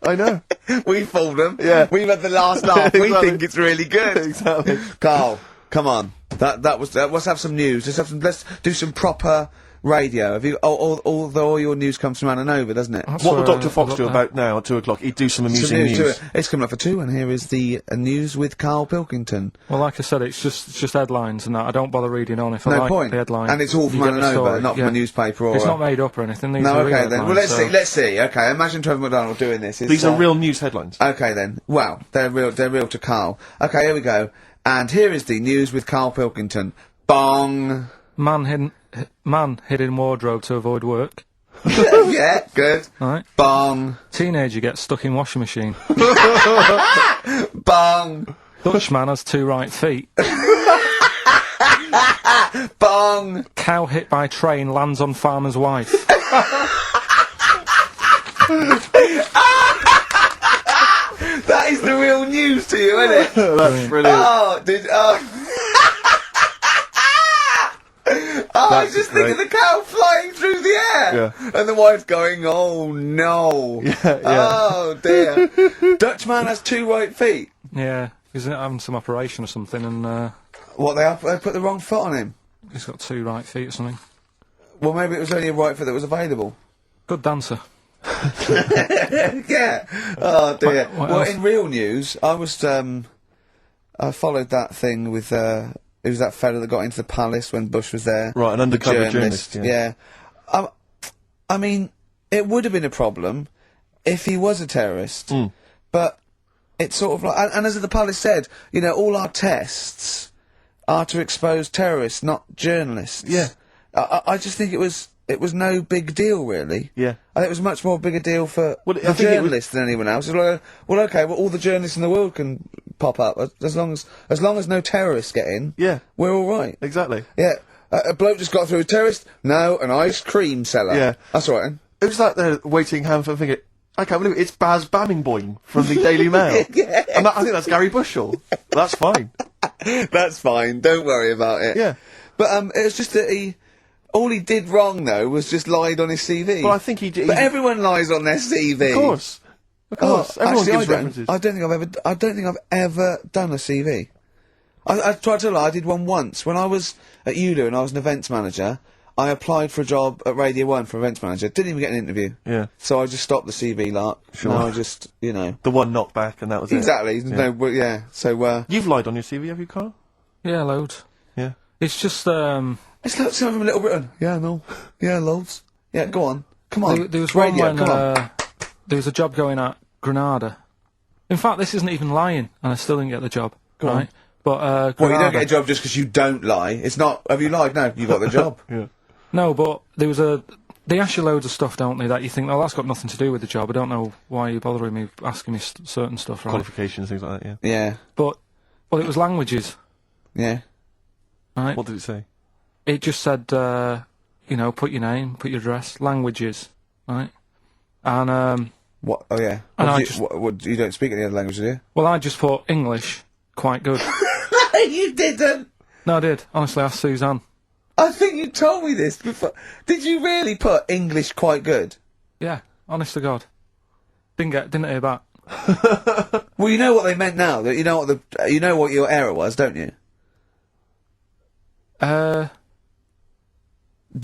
I know. We fooled them. Yeah. We've had the last laugh. We Exactly. think it's really good. Exactly. Carl, come on. Let's have some news. Let's do some proper radio. Have you? All your news comes from Anna Nova, doesn't it? That's What will where Dr. I Fox got do that. about now at 2 o'clock? He'd do some Some amusing news news. to it. It's coming up for 2, and here is the news with Karl Pilkington. Well, like I said, it's just headlines and that. I don't bother reading on if I No like point. the headline. And it's all from You get Anna the Nova, story, not from yeah. a newspaper or. It's not made up or anything. These No, are real okay then. Well, headlines, so- let's see. Okay, imagine Trevor McDonald doing this. It's, These are real news headlines. Okay then. Well, they're real to Karl. Okay, here we go. And here is the news with Karl Pilkington. Bong. Man hid in wardrobe to avoid work. Yeah, good. Right. Bong. Teenager gets stuck in washing machine. Bong. Dutchman has 2 right feet. Bong. Cow hit by train lands on farmer's wife. That is the real news to you, isn't it? That's brilliant. I was just thinking the cow flying through the air, Yeah. and the wife going, "Oh no, Yeah. oh dear." Dutchman has 2 right feet. Yeah, he's having some operation or something, and What they put the wrong foot on him? he's got 2 right feet or something. Well, maybe it was only a right foot that was available. Good dancer. Yeah. Oh dear. What Well, else? in real news, I followed that thing with it was that fella that got into the palace when Bush was there. Right, an The undercover journalist, yeah. I mean, it would have been a problem if he was a terrorist, but it's sort of like, and as the palace said, you know, all our tests are to expose terrorists, not journalists. Yeah. I just think it was no big deal, really. Yeah. I think it was much more bigger deal for Well, I the think it was- journalists than anyone else. It's like, well, okay, well, all the journalists in the world can pop up as long as no terrorists get in. Yeah. We're all right. Exactly. Yeah. A bloke just got through a terrorist. No, an ice cream seller. Yeah. That's all right. Then. It was like they're waiting hand for thinking, I can't believe it, it's Baz Bammingboim from the Daily Mail. Yeah. And I think that's Gary Bushell. That's fine. That's fine. Don't worry about it. Yeah. But it was just that all he did wrong though was just lied on his CV. Well, I think he did. But everyone lies on their CV. Of course. Of course. Everyone actually, gives references. I don't think I've ever done a CV. I tried to lie. I did one once when I was at ULU and I was an events manager. I applied for a job at Radio 1 for events manager. Didn't even get an interview. Yeah. So I just stopped the CV lark. Sure. No, I just, you know. The one knocked back and that was Exactly. it. No, well, yeah. So, You've lied on your CV, have you, Carl? Yeah, loads. Yeah. It's just, it's like someone from Little Britain. Yeah, no. Yeah, loads. Yeah, go on. Come on. there was It's radio, one when, come on. there was a job going at Granada. In fact, this isn't even lying, and I still didn't get the job. Go on. right? But, Well, you Granada. don't get a job just because you don't lie. It's not, have you lied? No, you got the job. Yeah. No, but there was they ask you loads of stuff, don't they, that you think, oh, that's got nothing to do with the job. I don't know why you're bothering me asking me certain stuff, right? Qualifications, things like that, yeah. Yeah, But, well, it was languages, yeah. right? What did it say? It just said, you know, put your name, put your address, languages, right? And, What? Oh, yeah. And What I do you, just- what, you don't speak any other language, do you? well, I just put English, quite good. You didn't! No, I did. Honestly, asked Suzanne. I think you told me this before. Did you really put English quite good? Yeah, honest to God. Didn't hear back. Well, you know what they meant now. That you know what your error was, don't you?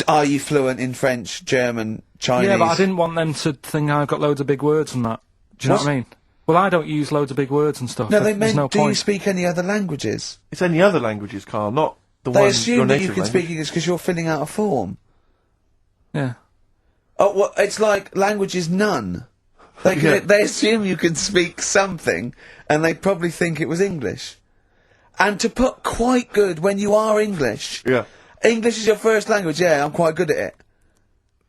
Are you fluent in French, German, Chinese? Yeah, but I didn't want them to think I've got loads of big words and that. Do you know what I mean? Well, I don't use loads of big words and stuff. No, they There's meant. no Do you point. speak any other languages? It's any other languages, Carl, not the They one your assume that you native can language. speak English because you're filling out a form. Yeah. Oh, well, it's like language is none. Yeah. They assume you can speak something, and they probably think it was English. And to put quite good when you are English. Yeah. English is your first language, yeah, I'm quite good at it.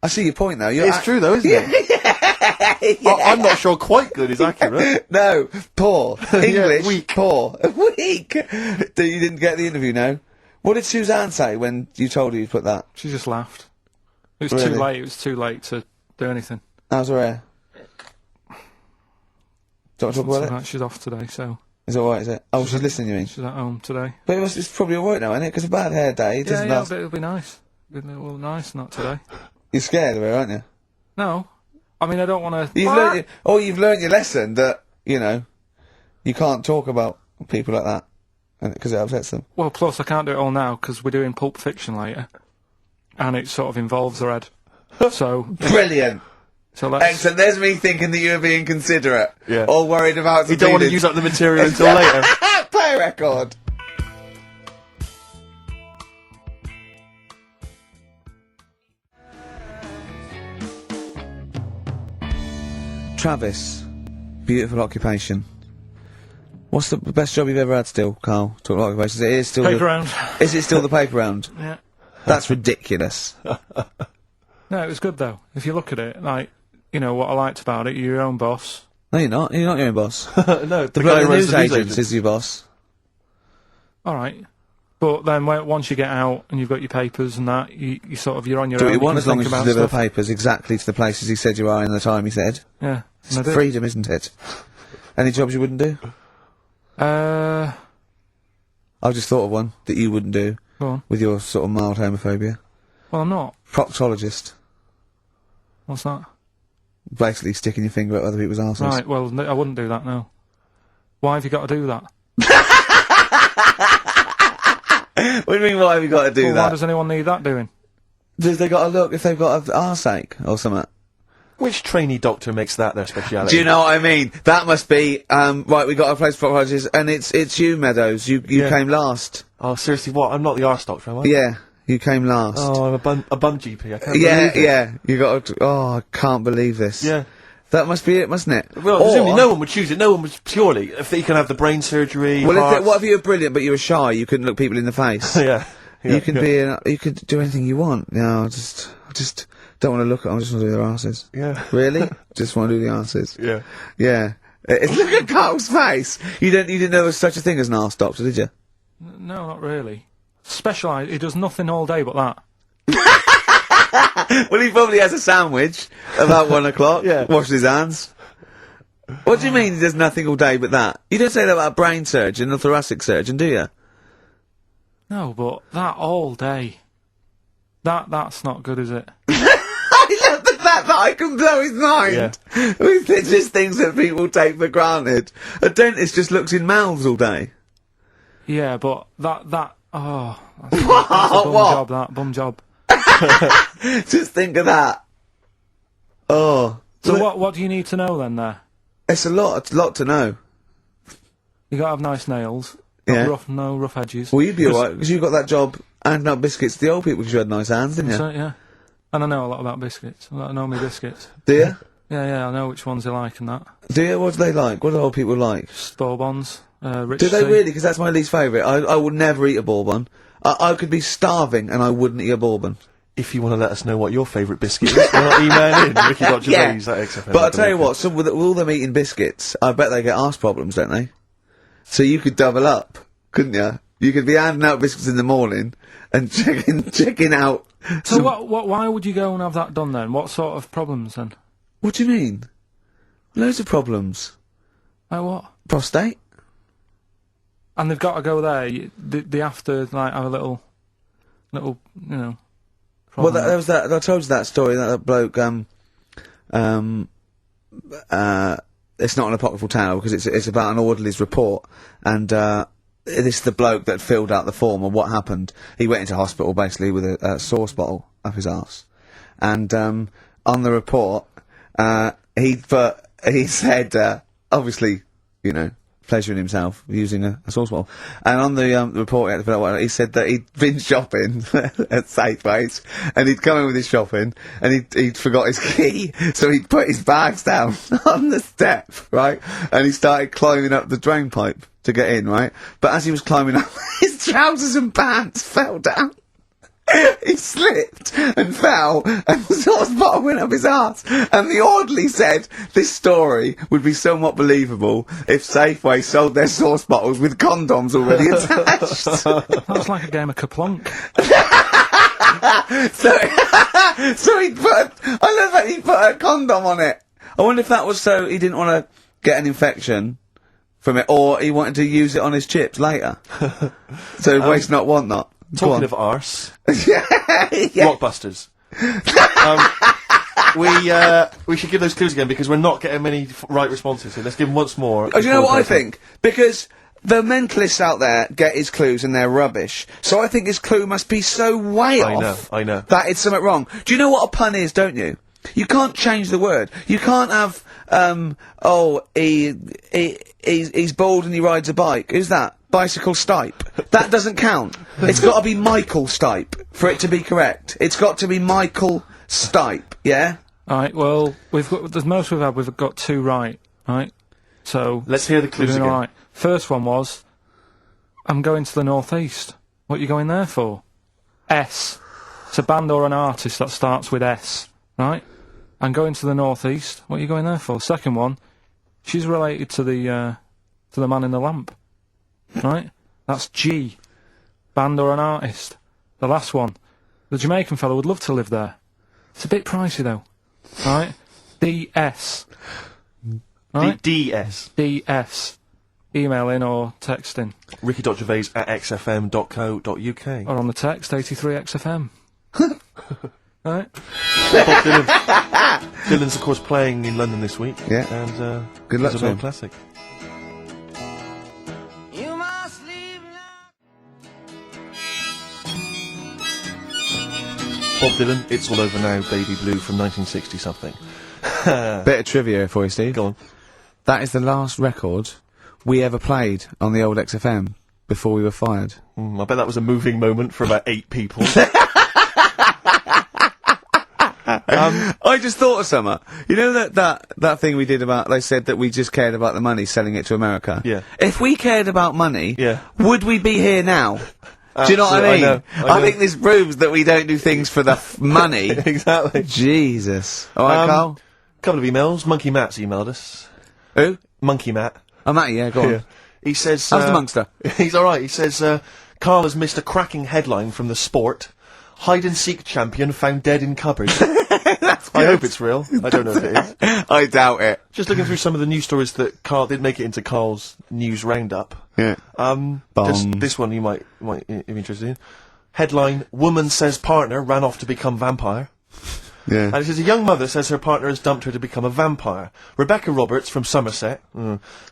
I see your point though. It's true though, isn't it? I'm not sure quite good is accurate. No, poor. English, weak. poor. Weak. You didn't get the interview, no? What did Suzanne say when you told her you put that? She just laughed. It was Really? too late. It was too late to do anything. How's her hair? Do you want to talk So about it? that she's off today, so Is it alright, is it? Oh, she's listening, you mean? she's at home today. But it's probably alright now, isn't it? Because a bad hair day, it Yeah, doesn't last. but it'll be nice. It'll be nice, not today. You're scared of her, aren't you? No, I mean, I don't want to... You've learned your lesson that, you know, you can't talk about people like that. Because it upsets them. Well, plus I can't do it all now, because we're doing Pulp Fiction later. And it sort of involves the red. So... Brilliant! So let's... Excellent, there's me thinking that you were being considerate. Yeah. Or worried about... You don't want to use up the material until later. Play a record! Travis. Beautiful occupation. What's the best job you've ever had still, Carl? Talk about occupations. It is still Paper round. Is it still the paper round? Yeah. That's ridiculous. No, it was good though. If you look at it, like, you know, what I liked about it, you're your own boss. No, you're not. You're not your own boss. No, the The guy who runs news the news agent is your boss. Alright. But then once you get out and you've got your papers and that, you sort of, you're on your Do own. what you want can as long think as you about deliver the stuff. papers exactly to the places he said you are in the time he said. Yeah. It's and I did. freedom, isn't it? Any jobs you wouldn't do? Go I've just thought of one that you wouldn't do on. with your sort of mild homophobia. Well, I'm not. Proctologist. What's that? Basically sticking your finger at other people's arses. Right, well, I wouldn't do that, no. Why have you got to do that? What do you mean, why have you got to do Well, why that? does anyone need that doing? Does they got to look if they've got an arseache or something? Which trainee doctor makes that their speciality? Do you know what I mean? That must be, right, we got a place for proctologist, and it's you, Meadows. You Yeah. came last. Oh, seriously, what? I'm not the arse doctor, am I? Yeah, you came last. Oh, I'm a bum GP. I can't yeah, believe it. yeah. You got to, I can't believe this. Yeah. That must be it, mustn't it? Well, presumably no one would choose it. No one would purely. If they can have the brain surgery. Well, hearts. what if you were brilliant but you were shy? You couldn't look people in the face. Yeah. You could you could do anything you want. No, I just don't want to look at them. I just want to do their asses. Yeah. Really? Just want to do the asses. Yeah. Yeah. Look at Carl's face. You didn't know there was such a thing as an arse doctor, did you? No, not really. Specialised, he does nothing all day but that. Well, he probably has a sandwich about 1 o'clock. Yeah. Washes his hands. What do you mean he does nothing all day but that? You don't say that about a brain surgeon or thoracic surgeon, do you? No, but that all day. That's not good, is it? I love the fact that I can blow his mind with just things that people take for granted. A dentist just looks in mouths all day. Yeah, but that's a bum What? job, that bum job. Just think of that. Oh. So what do you need to know then there? It's a lot to know. You gotta have nice nails. Yeah. No rough edges. Well, you'd be alright, because you got that job handing out biscuits to the old people because you had nice hands, didn't you? So, yeah. And I know a lot about biscuits. I know my biscuits. Do you? Yeah, I know which ones they like and that. Do you? What do they like? What do old people like? Bourbons, rich Do they tea. really? Because that's my least favourite. I would never eat a bourbon. I could be starving and I wouldn't eat a bourbon. If you want to let us know what your favourite biscuit is, email in Ricky.Gervais at XFM. But I'll tell you what, with all them eating biscuits, I bet they get arse problems, don't they? So you could double up, couldn't you? You could be handing out biscuits in the morning and checking out. So why would you go and have that done then? What sort of problems then? What do you mean? Loads of problems. Like what? Prostate. And they've got to go there. They have to like have a little, you know. Well, problem. there was that. I told you that story. That bloke. It's not an apocryphal tale because it's about an orderly's report, and this is the bloke that filled out the form of what happened. He went into hospital basically with a sauce bottle up his arse, and on the report, he said obviously, you know, pleasuring himself using a sauce bottle. And on the report he said that he'd been shopping at Safeways, and he'd come in with his shopping, and he'd forgot his key, so he'd put his bags down on the step, right? And he started climbing up the drain pipe to get in, right? But as he was climbing up, his trousers and pants fell down. He slipped and fell, and the sauce bottle went up his arse. And the orderly said this story would be somewhat believable if Safeway sold their sauce bottles with condoms already attached. That's like a game of Kaplunk. So he put. I love that he put a condom on it. I wonder if that was so he didn't want to get an infection from it, or he wanted to use it on his chips later. So waste not, want not. Talking of arse, yeah. Blockbusters. we should give those clues again because we're not getting many right responses here. Let's give them once more. Oh, do you know what I think? Because the mentalists out there get his clues and they're rubbish. So I think his clue must be so way off. I know. That it's something wrong. Do you know what a pun is, don't you? You can't change the word. You can't have, he's bald and he rides a bike. Who's that? Bicycle Stipe. That doesn't count. It's got to be Michael Stipe for it to be correct. It's got to be Michael Stipe, yeah? Alright, well, the most we've had, we've got 2 right, right? So... Let's hear the clues again. Alright. First one was, I'm going to the northeast. What are you going there for? S. It's a band or an artist that starts with S, right? I'm going to the northeast. What are you going there for? Second one, she's related to the man in the lamp, right? That's G. Band or an artist. The last one, the Jamaican fellow would love to live there. It's a bit pricey though, right? DS. Right? DS. DS. Email in or text in. ricky.gervais@xfm.co.uk. Or on the text, 83XFM. Right? Bob Dylan. Dylan's, of course, playing in London this week. Yeah. And, Good luck it's to a him. classic. Bob Dylan, It's All Over Now, Baby Blue from 1960-something. Bit of trivia for you, Steve. Go on. That is the last record we ever played on the old XFM before we were fired. I bet that was a moving moment for about 8 people. I just thought of something. You know that thing we did about, they said that we just cared about the money selling it to America? Yeah. If we cared about money, Yeah. would we be here now? Do you know what I mean? Absolutely, I know. I think this proves that we don't do things for the money. Exactly. Jesus. Alright, Carl? Couple of emails. Monkey Matt's emailed us. Who? Monkey Matt. Oh, Matty, yeah, go on. Yeah. He says... How's the Monkster? He's alright. He says, Carl has missed a cracking headline from The Sport. Hide-and-seek champion found dead in cupboard. I hope it's real. I don't know if it is. I doubt it. Just looking through some of the news stories that Carl did make it into Carl's news roundup. Yeah. Just this one you might be interested in. Headline, woman says partner ran off to become vampire. Yeah. And it says, a young mother says her partner has dumped her to become a vampire. Rebecca Roberts from Somerset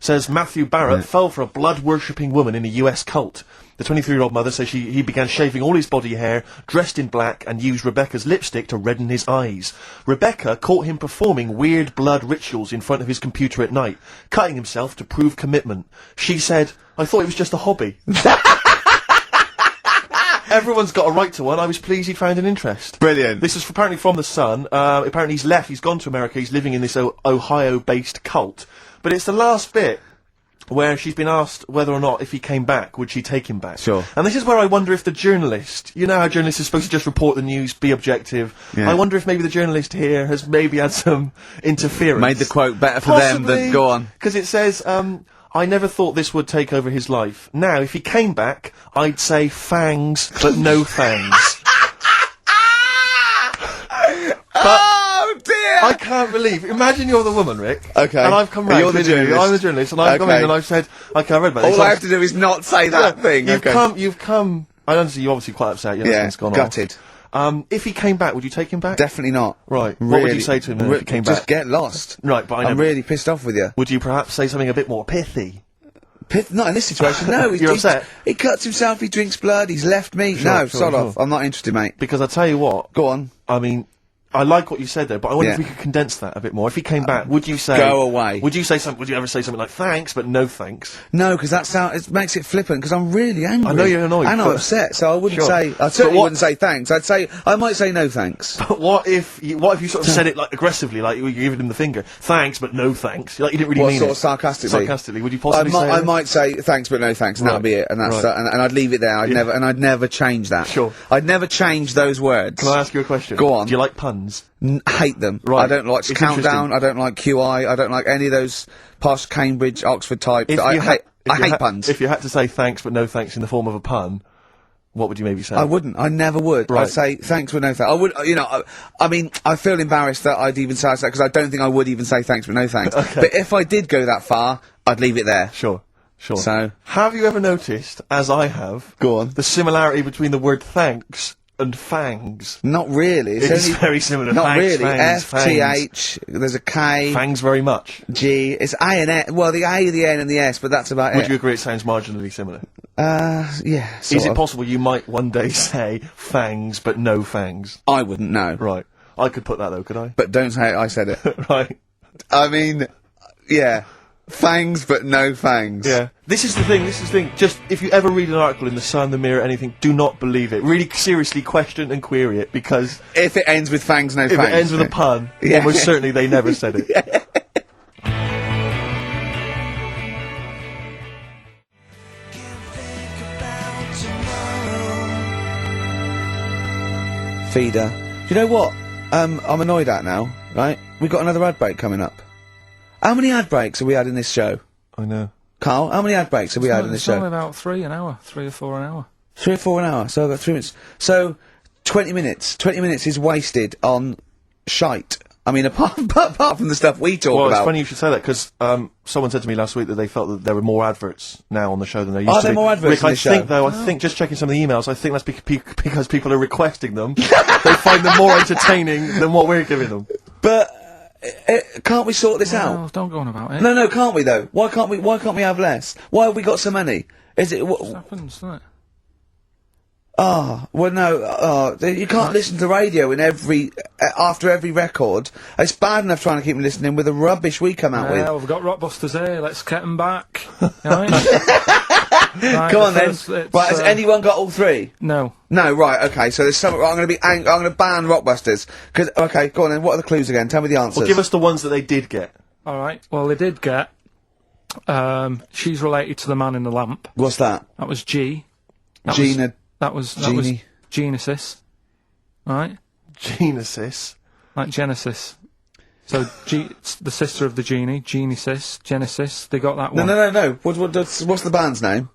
says Matthew Barrett fell for a blood-worshipping woman in a US cult. The 23-year-old mother says he began shaving all his body hair, dressed in black, and used Rebecca's lipstick to redden his eyes. Rebecca caught him performing weird blood rituals in front of his computer at night, cutting himself to prove commitment. She said, I thought it was just a hobby. Everyone's got a right to one. I was pleased he found an interest. Brilliant. This is apparently from The Sun. Apparently he's left. He's gone to America. He's living in this Ohio-based cult. But it's the last bit where she's been asked whether or not, if he came back, would she take him back? Sure. And this is where I wonder if the journalist, you know how journalists are supposed to just report the news, be objective. Yeah. I wonder if maybe the journalist here has maybe had some interference. Made the quote better for them than... Go on. Because it says, I never thought this would take over his life. Now, if he came back, I'd say fangs, but no fangs. Oh, dear! I can't believe. Imagine you're the woman, Rick. Okay. And I've come round. You're the to you. journalist. I'm the journalist, and I've come Okay. in and I've said, okay, I read about this. All I have to do is not say that thing. You've Okay. come. I understand you're obviously quite upset. Your Yeah, husband's gone gutted. off. If he came back, would you take him back? Definitely not. Right. What would you say to him then if he came Just back? get lost. Right, but I I'm know. really pissed off with you. Would you perhaps say something a bit more pithy? Not in this situation, no. You're upset? He cuts himself, he drinks blood, he's left me. No, sure, sod sure. off. I'm not interested, mate. Because I tell you what. Go on. I mean, I like what you said there, but I wonder if Yeah. we could condense that a bit more. If he came back, would you say... Go away. Would you say something? Would you ever say something like, thanks, but no thanks? No, because it makes it flippant, because I'm really angry. I know you're annoyed, And I'm but- upset, so I wouldn't Sure. say... I But certainly what- wouldn't say thanks. I might say no thanks. But what if you sort of said it like aggressively, like you were giving him the finger? Thanks, but no thanks. Like you didn't really What, mean sort it. of sarcastically? Sarcastically, would you possibly say I that? might say thanks but no thanks, and Right. that'll be it, and that's Right. and I'd leave it there. I'd never change that. Sure. I'd never change those words. Can I ask you a question? Go on. Do you like puns? Hate them. Right. I don't like It's Countdown. interesting. I don't like QI. I don't like any of those posh Cambridge, Oxford types. I hate puns. If you had to say thanks but no thanks in the form of a pun, what would you maybe say? I wouldn't. I never would. Right. I'd say thanks but no thanks. I would. I mean, I feel embarrassed that I'd even say that because I don't think I would even say thanks but no thanks. Okay. But if I did go that far, I'd leave it there. Sure. So have you ever noticed, as I have, Go on. the similarity between the word thanks and fangs. Not really. It's very similar. Not Thanks, really. fangs, F-T-H, there's a K. Fangs very much. G, it's A and S, well, the A, the N and the S, but that's about it. Would you agree it sounds marginally similar? Yeah, Is it possible you might one day say fangs, but no fangs? I wouldn't know. Right. I could put that though, could I? But don't say I said it. Right. I mean, yeah. Fangs, but no fangs. Yeah. This is the thing. Just, if you ever read an article in The Sun, The Mirror, anything, do not believe it. Really seriously question and query it, because If it ends with fangs, no if fangs. it ends with a pun, Yeah. almost certainly they never said it. Feeder. Do you know what? I'm annoyed at now, right? We've got another ad break coming up. How many ad breaks have we had in this show? I know. Carl, how many ad breaks have we had in this It's only show? about 3 an hour, 3 or 4 an hour. 3 or 4 an hour, so I've got 3 minutes. So, 20 minutes. 20 minutes is wasted on shite. I mean, apart from the stuff we talk Well, about. it's funny you should say that, because someone said to me last week that they felt that there were more adverts now on the show than there used Are to there be. more adverts Rick, in I the show? think, though, I think, just checking some of the emails, I think that's because people are requesting them. They find them more entertaining than what we're giving them. But, can't we sort this out? Oh, don't go on about it. No, can't we though? Why can't we have less? Why have we got so many? Is it, It happens, doesn't it? well no, you can't listen to radio in after every record. It's bad enough trying to keep me listening with the rubbish we come out with. Yeah, we've got Rockbusters here, let's get them back. Right? Right, Come on the then. first, it's, Right, has anyone got all three? No. No, right, okay, so there's some, I'm gonna ban Rockbusters. Okay, go on then, what are the clues again? Tell me the answers. Well, give us the ones that they did get. Alright, well, they did get, she's related to the man in the lamp. What's that? That was G. Gina. That was Genie. Genesis. Right? Genesis. Like Genesis. So, it's the sister of the genie, Genesis, they got that one. No. What's the band's name?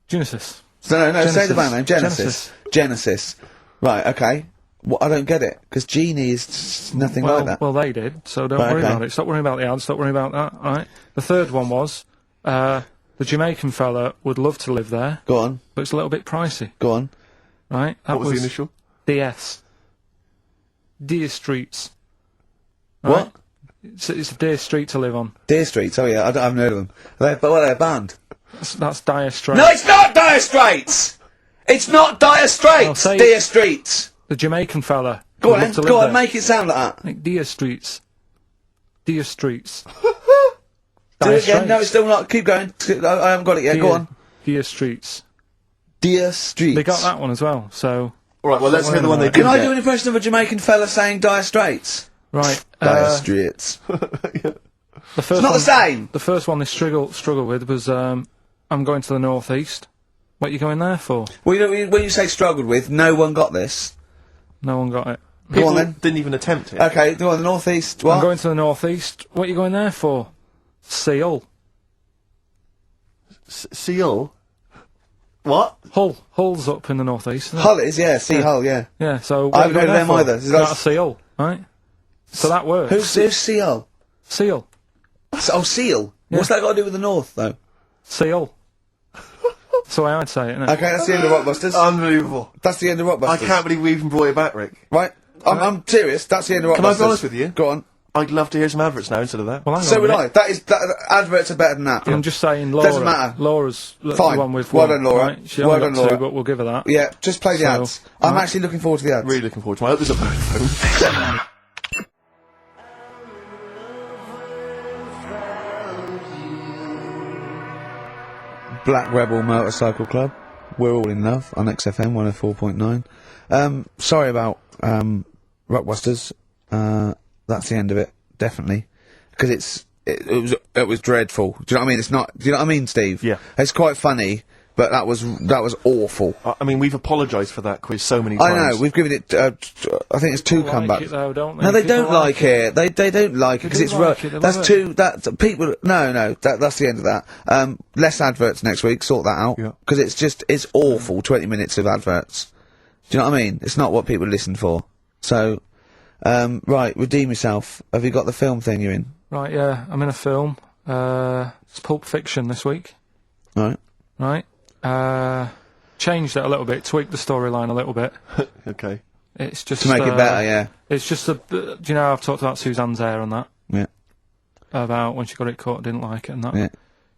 Genesis. No, Genesis. say the band name. Genesis. Right, okay. Well, I don't get it, because Genie is nothing like that. Well, they did, so don't Right, worry okay. about it. Stop worrying about the ads, stop worrying about that, alright? The third one was, the Jamaican fella would love to live there, Go on, but it's a little bit pricey, go on. right? That What was the initial? DS. Deer Streets. What? Right? It's a Deer Street to live on. Deer Streets, oh yeah, I haven't heard of them. They're a band. That's Dire Straits. No, it's not Dire Straits! It's not Dire Straits! I'll say- Deer Streets! The Jamaican fella. Go would on, love to then, live go on, there. make it sound like that. Like Deer Streets. Deer Streets. Do it again, no, it's still not, keep going. I haven't got it yet, go on. Deer Streets. Deer Streets. They got that one as well, so... Alright, well, let's hear the one they did Can I get. do an impression of a Jamaican fella saying Dire Straits? Right. Dire Straits. The first It's not one, the same! The first one they struggled with was, I'm going to the northeast. What are you going there for? Well, when you say struggled with, no one got this. No one got it. Go People on then. didn't even attempt it. Okay, go on, the northeast, I'm what? going to the northeast. What are you going there for? Seal. Seal? What? Hull's up in the northeast, isn't it? Hull is, yeah, Sea Hull, yeah. Yeah, so... I what are you haven't heard of going them there for? either. Is that- Got a seal, right? So that works. Who's Sea Hull? Seal. Oh, Seal. What's that got to do with the north, though? Seal. That's the way I'd say it, innit? Okay, that's the end of Rockbusters. Unbelievable. That's the end of Rockbusters. I can't believe we even brought it back, Rick. Right? I'm serious, that's the end of Rockbusters. Can I be honest with you? Go on. I'd love to hear some adverts now instead of that. Well, hang So on a would minute. I. Adverts are better than that. I'm just saying, Laura. Doesn't matter. Laura's Fine. the one with Well one, done, Laura. Right? She Well only done, got Laura. two, but we'll give her that. Yeah, just play the So, ads. I'm right. actually looking forward to the ads. Really looking forward to it. I hope there's a phone. Black Rebel Motorcycle Club. We're all in love on XFM 104.9. Sorry about Rockbusters. That's the end of it, definitely, because it was dreadful. Do you know what I mean? It's not. Do you know what I mean, Steve? Yeah. It's quite funny, but that was awful. I mean, we've apologised for that quiz so many I times. know. We've given it. I think it's two People like comebacks. it though, don't they? No, they People don't like it. They don't like it because do it's like it, they that's love too. That's people. No. That's the end of that. Less adverts next week. Sort that out Yeah. because it's awful. 20 minutes of adverts. Do you know what I mean? It's not what people listen for. So, right, redeem yourself. Have you got the film thing you're in? Right, yeah, I'm in a film. It's Pulp Fiction this week. Right. Right. changed it a little bit, tweaked the storyline a little bit. Okay. It's just To make it better, yeah. It's just do you know I've talked about Suzanne's hair and that? Yeah. About when she got it cut, didn't like it and that. Yeah.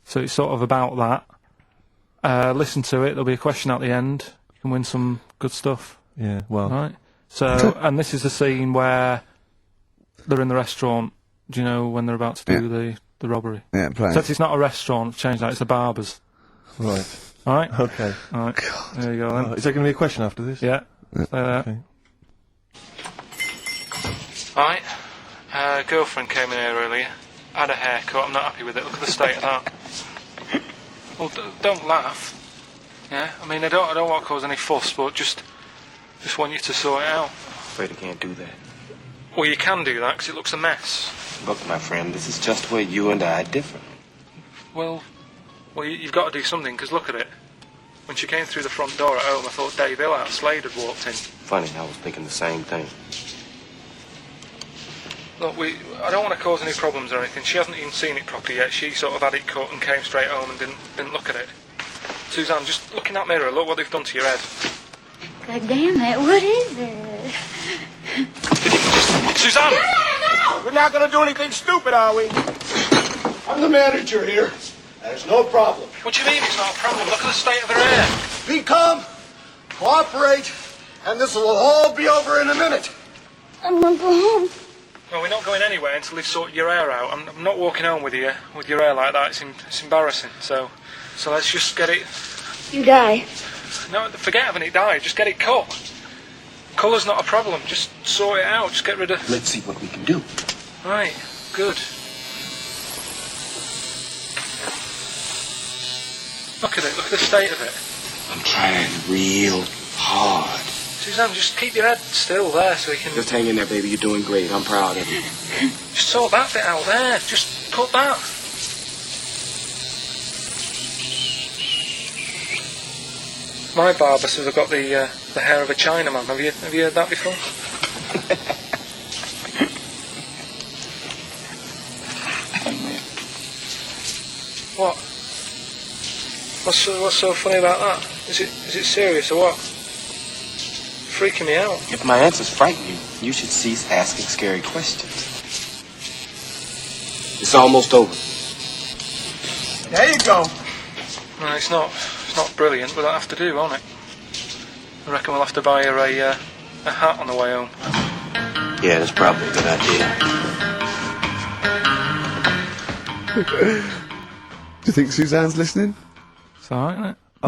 So it's sort of about that. Listen to it. There'll be a question at the end. You can win some good stuff. Yeah, well. Right. So, and this is the scene where they're in the restaurant. Do you know when they're about to do the robbery? Yeah, play. Except it's not a restaurant. Change that. It's a barber's. Right. All right. Okay. All right. There you go then. Is there going to be a question after this? Yeah. Stay there. Okay. Right. Girlfriend came in here earlier. Had a haircut. I'm not happy with it. Look at the state of that. Well, don't laugh. Yeah. I mean, I don't want to cause any fuss, but just want you to sort it out. Afraid I can't do that. Well, you can do that because it looks a mess. Look, my friend, this is just where you and I differ. Well, you've got to do something because look at it. When she came through the front door at home, I thought Dave Hill out Slade had walked in. Funny, I was thinking the same thing. Look, I don't want to cause any problems or anything. She hasn't even seen it properly yet. She sort of had it cut and came straight home and didn't look at it. Suzanne, just look in that mirror. Look what they've done to your head. God damn it, what is it? Suzanne! We're not going to do anything stupid, are we? I'm the manager here. There's no problem. What do you mean it's not a problem? Look at the state of her hair. Be calm, cooperate, and this will all be over in a minute. I'm gonna go home. Well, we're not going anywhere until they've sorted your hair out. I'm not walking home with your hair like that. It's embarrassing. So let's just get it... You die. No, forget having it dyed. Just get it cut. Colour's not a problem. Just sort it out. Just get rid of... Let's see what we can do. Right. Good. Look at it. Look at the state of it. I'm trying real hard. Suzanne, just keep your head still there so we can... Just hang in there, baby. You're doing great. I'm proud of you. Just sort that bit out there. Just cut that. My barber says I've got the hair of a Chinaman. Have you heard that before? What? What's so funny about that? Is it serious or what? Freaking me out. If my answers frighten you, you should cease asking scary questions. It's almost over. There you go. No, it's not brilliant, but that'll have to do, won't it? I reckon we'll have to buy her a hat on the way home. Yeah, that's probably a good idea. Do you think Suzanne's listening? It's alright, isn't it? I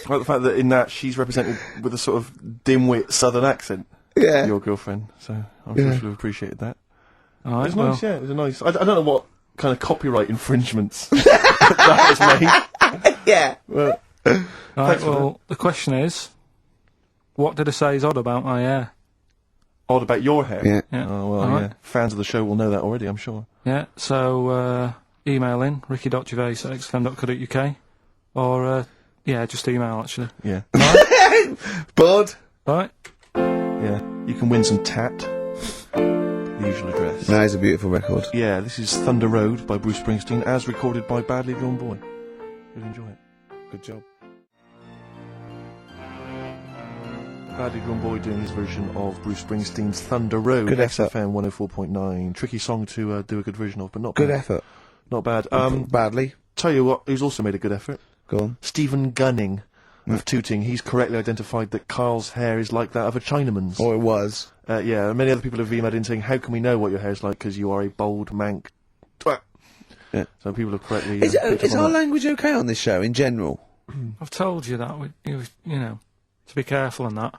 like the fact that in that she's represented with a sort of dimwit southern accent. Yeah. Your girlfriend, so I'm sure she'll have appreciated that. Alright, It was nice, yeah, it was a nice... I don't know what kind of copyright infringements that has made. Yeah. Well, Right, well, the question is, what did I say is odd about my hair? odd about your hair. Yeah. Yeah. Oh, well, Alright. yeah. Fans of the show will know that already, I'm sure. Yeah, so email in, ricky.gervais@xfm.co.uk, or, just email, actually. Yeah. Bored? Right? Yeah. You can win some tat. The usual address. That is a beautiful record. Yeah, this is Thunder Road by Bruce Springsteen, as recorded by Badly Drawn Boy. You'll enjoy it. Good job. Badly Drawn Boy doing his version of Bruce Springsteen's Thunder Road. Good effort. XFM 104.9. Tricky song to do a good version of, but not Good bad. effort. Not bad. Badly. Tell you what, who's also made a good effort? Go on. Stephen Gunning of Tooting. He's correctly identified that Carl's hair is like that of a Chinaman's. Or it was. Yeah, many other people have emailed in saying, how can we know what your hair's like because you are a bold mank twat. Yeah. So people have correctly... Is picked up our on that. language okay on this show, in general? I've told you that, you know, to be careful in that.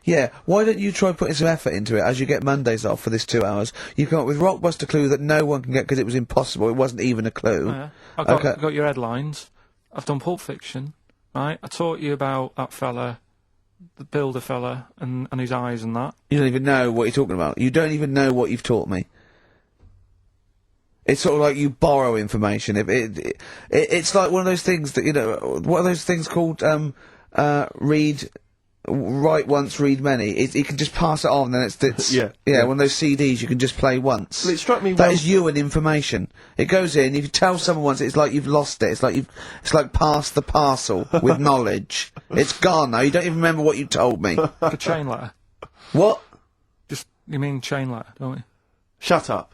Yeah, why don't you try putting some effort into it as you get Mondays off for this 2 hours? You come up with Rockbuster clue that no one can get because it was impossible. It wasn't even a clue. Yeah. I've got your headlines. I've done Pulp Fiction, right? I taught you about that fella, the builder fella, and his eyes and that. You don't even know what you're talking about. You don't even know what you've taught me. It's sort of like you borrow information. It's like one of those things that, you know, what are those things called? Read write once, read many. He can just pass it on, and it's Yeah. one of those CDs you can just play once. Well, it struck me that when- is you and information. It goes in. If you tell someone once, it's like you've lost it. It's like passed the parcel with knowledge. It's gone now. You don't even remember what you told me. Like a chain letter. What? You mean chain letter, don't you? Shut up.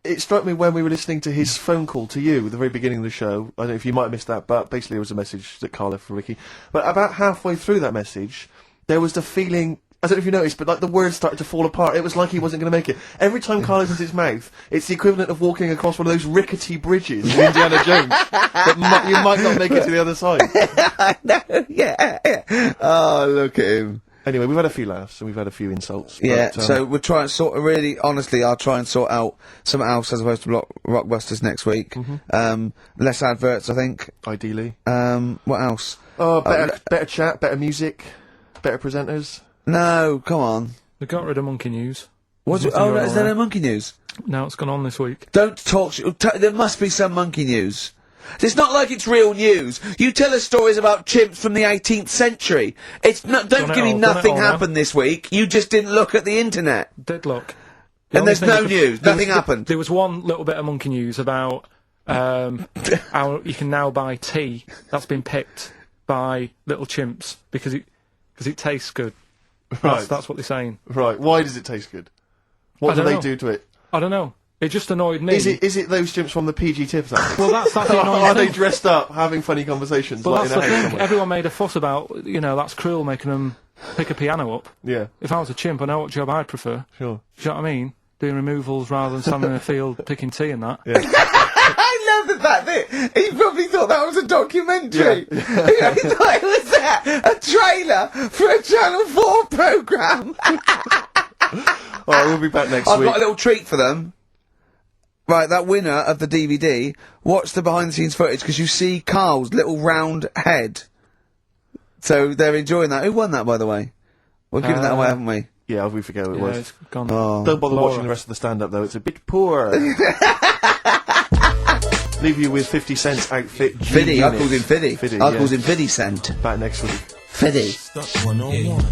It struck me when we were listening to his phone call to you at the very beginning of the show. I don't know if you might have missed that, but basically it was a message that Karl left for Ricky. But about halfway through that message, there was the feeling, I don't know if you noticed, but like the words started to fall apart. It was like he wasn't going to make it. Every time Karl opens his mouth, it's the equivalent of walking across one of those rickety bridges in Indiana Jones. That you might not make it to the other side. I know, yeah. Oh, look at him. Anyway, we've had a few laughs and we've had a few insults. Yeah, but, so we'll try and honestly, I'll try and sort out something else as opposed to Rockbusters next week. Less adverts, I think. Ideally. What else? Oh, better chat, better music, better presenters. No, come on. They got rid of Monkey News. What's There's it? nothing Oh, going is on there there. no Monkey News? No, it's gone on this week. Don't talk. There must be some Monkey News. It's not like it's real news. You tell us stories about chimps from the 18th century. It's not. Don't Done it give me all, done it nothing all now. happened this week. You just didn't look at the internet. Did look. And there's no news. Nothing happened. There was one little bit of Monkey News about how you can now buy tea that's been picked by little chimps because it tastes good. Right. That's what they're saying. Right. Why does it taste good? What I do don't they know. do to it? I don't know. It just annoyed me. Is it those chimps from the PG Tips act? Well, that's the annoying Are they thing. dressed up, having funny conversations, But like that's in a the house thing. somewhere? Everyone made a fuss about, that's cruel, making them pick a piano up. Yeah, If I was a chimp, I know what job I'd prefer. sure. Do you know what I mean? Doing removals rather than standing in a field picking tea and that. I love the fact that he probably thought that was a documentary. He thought it was a trailer for a Channel 4 programme. Alright, we'll be back next I've week. got a little treat for them. Right, that winner of the DVD, watch the behind-the-scenes footage, because you see Karl's little round head. So they're enjoying that. Who won that, by the way? We're giving that away, haven't we? Yeah, we forget who it Yeah, was. it's gone. Oh. Don't bother Laura. watching the rest of the stand-up, though. It's a bit poor. Leave you with 50 Cent's outfit. Fiddy, I called him Fiddy. Fiddy, I yeah. called him Fiddy Cent. Back next week. Fiddy. Stuck 101.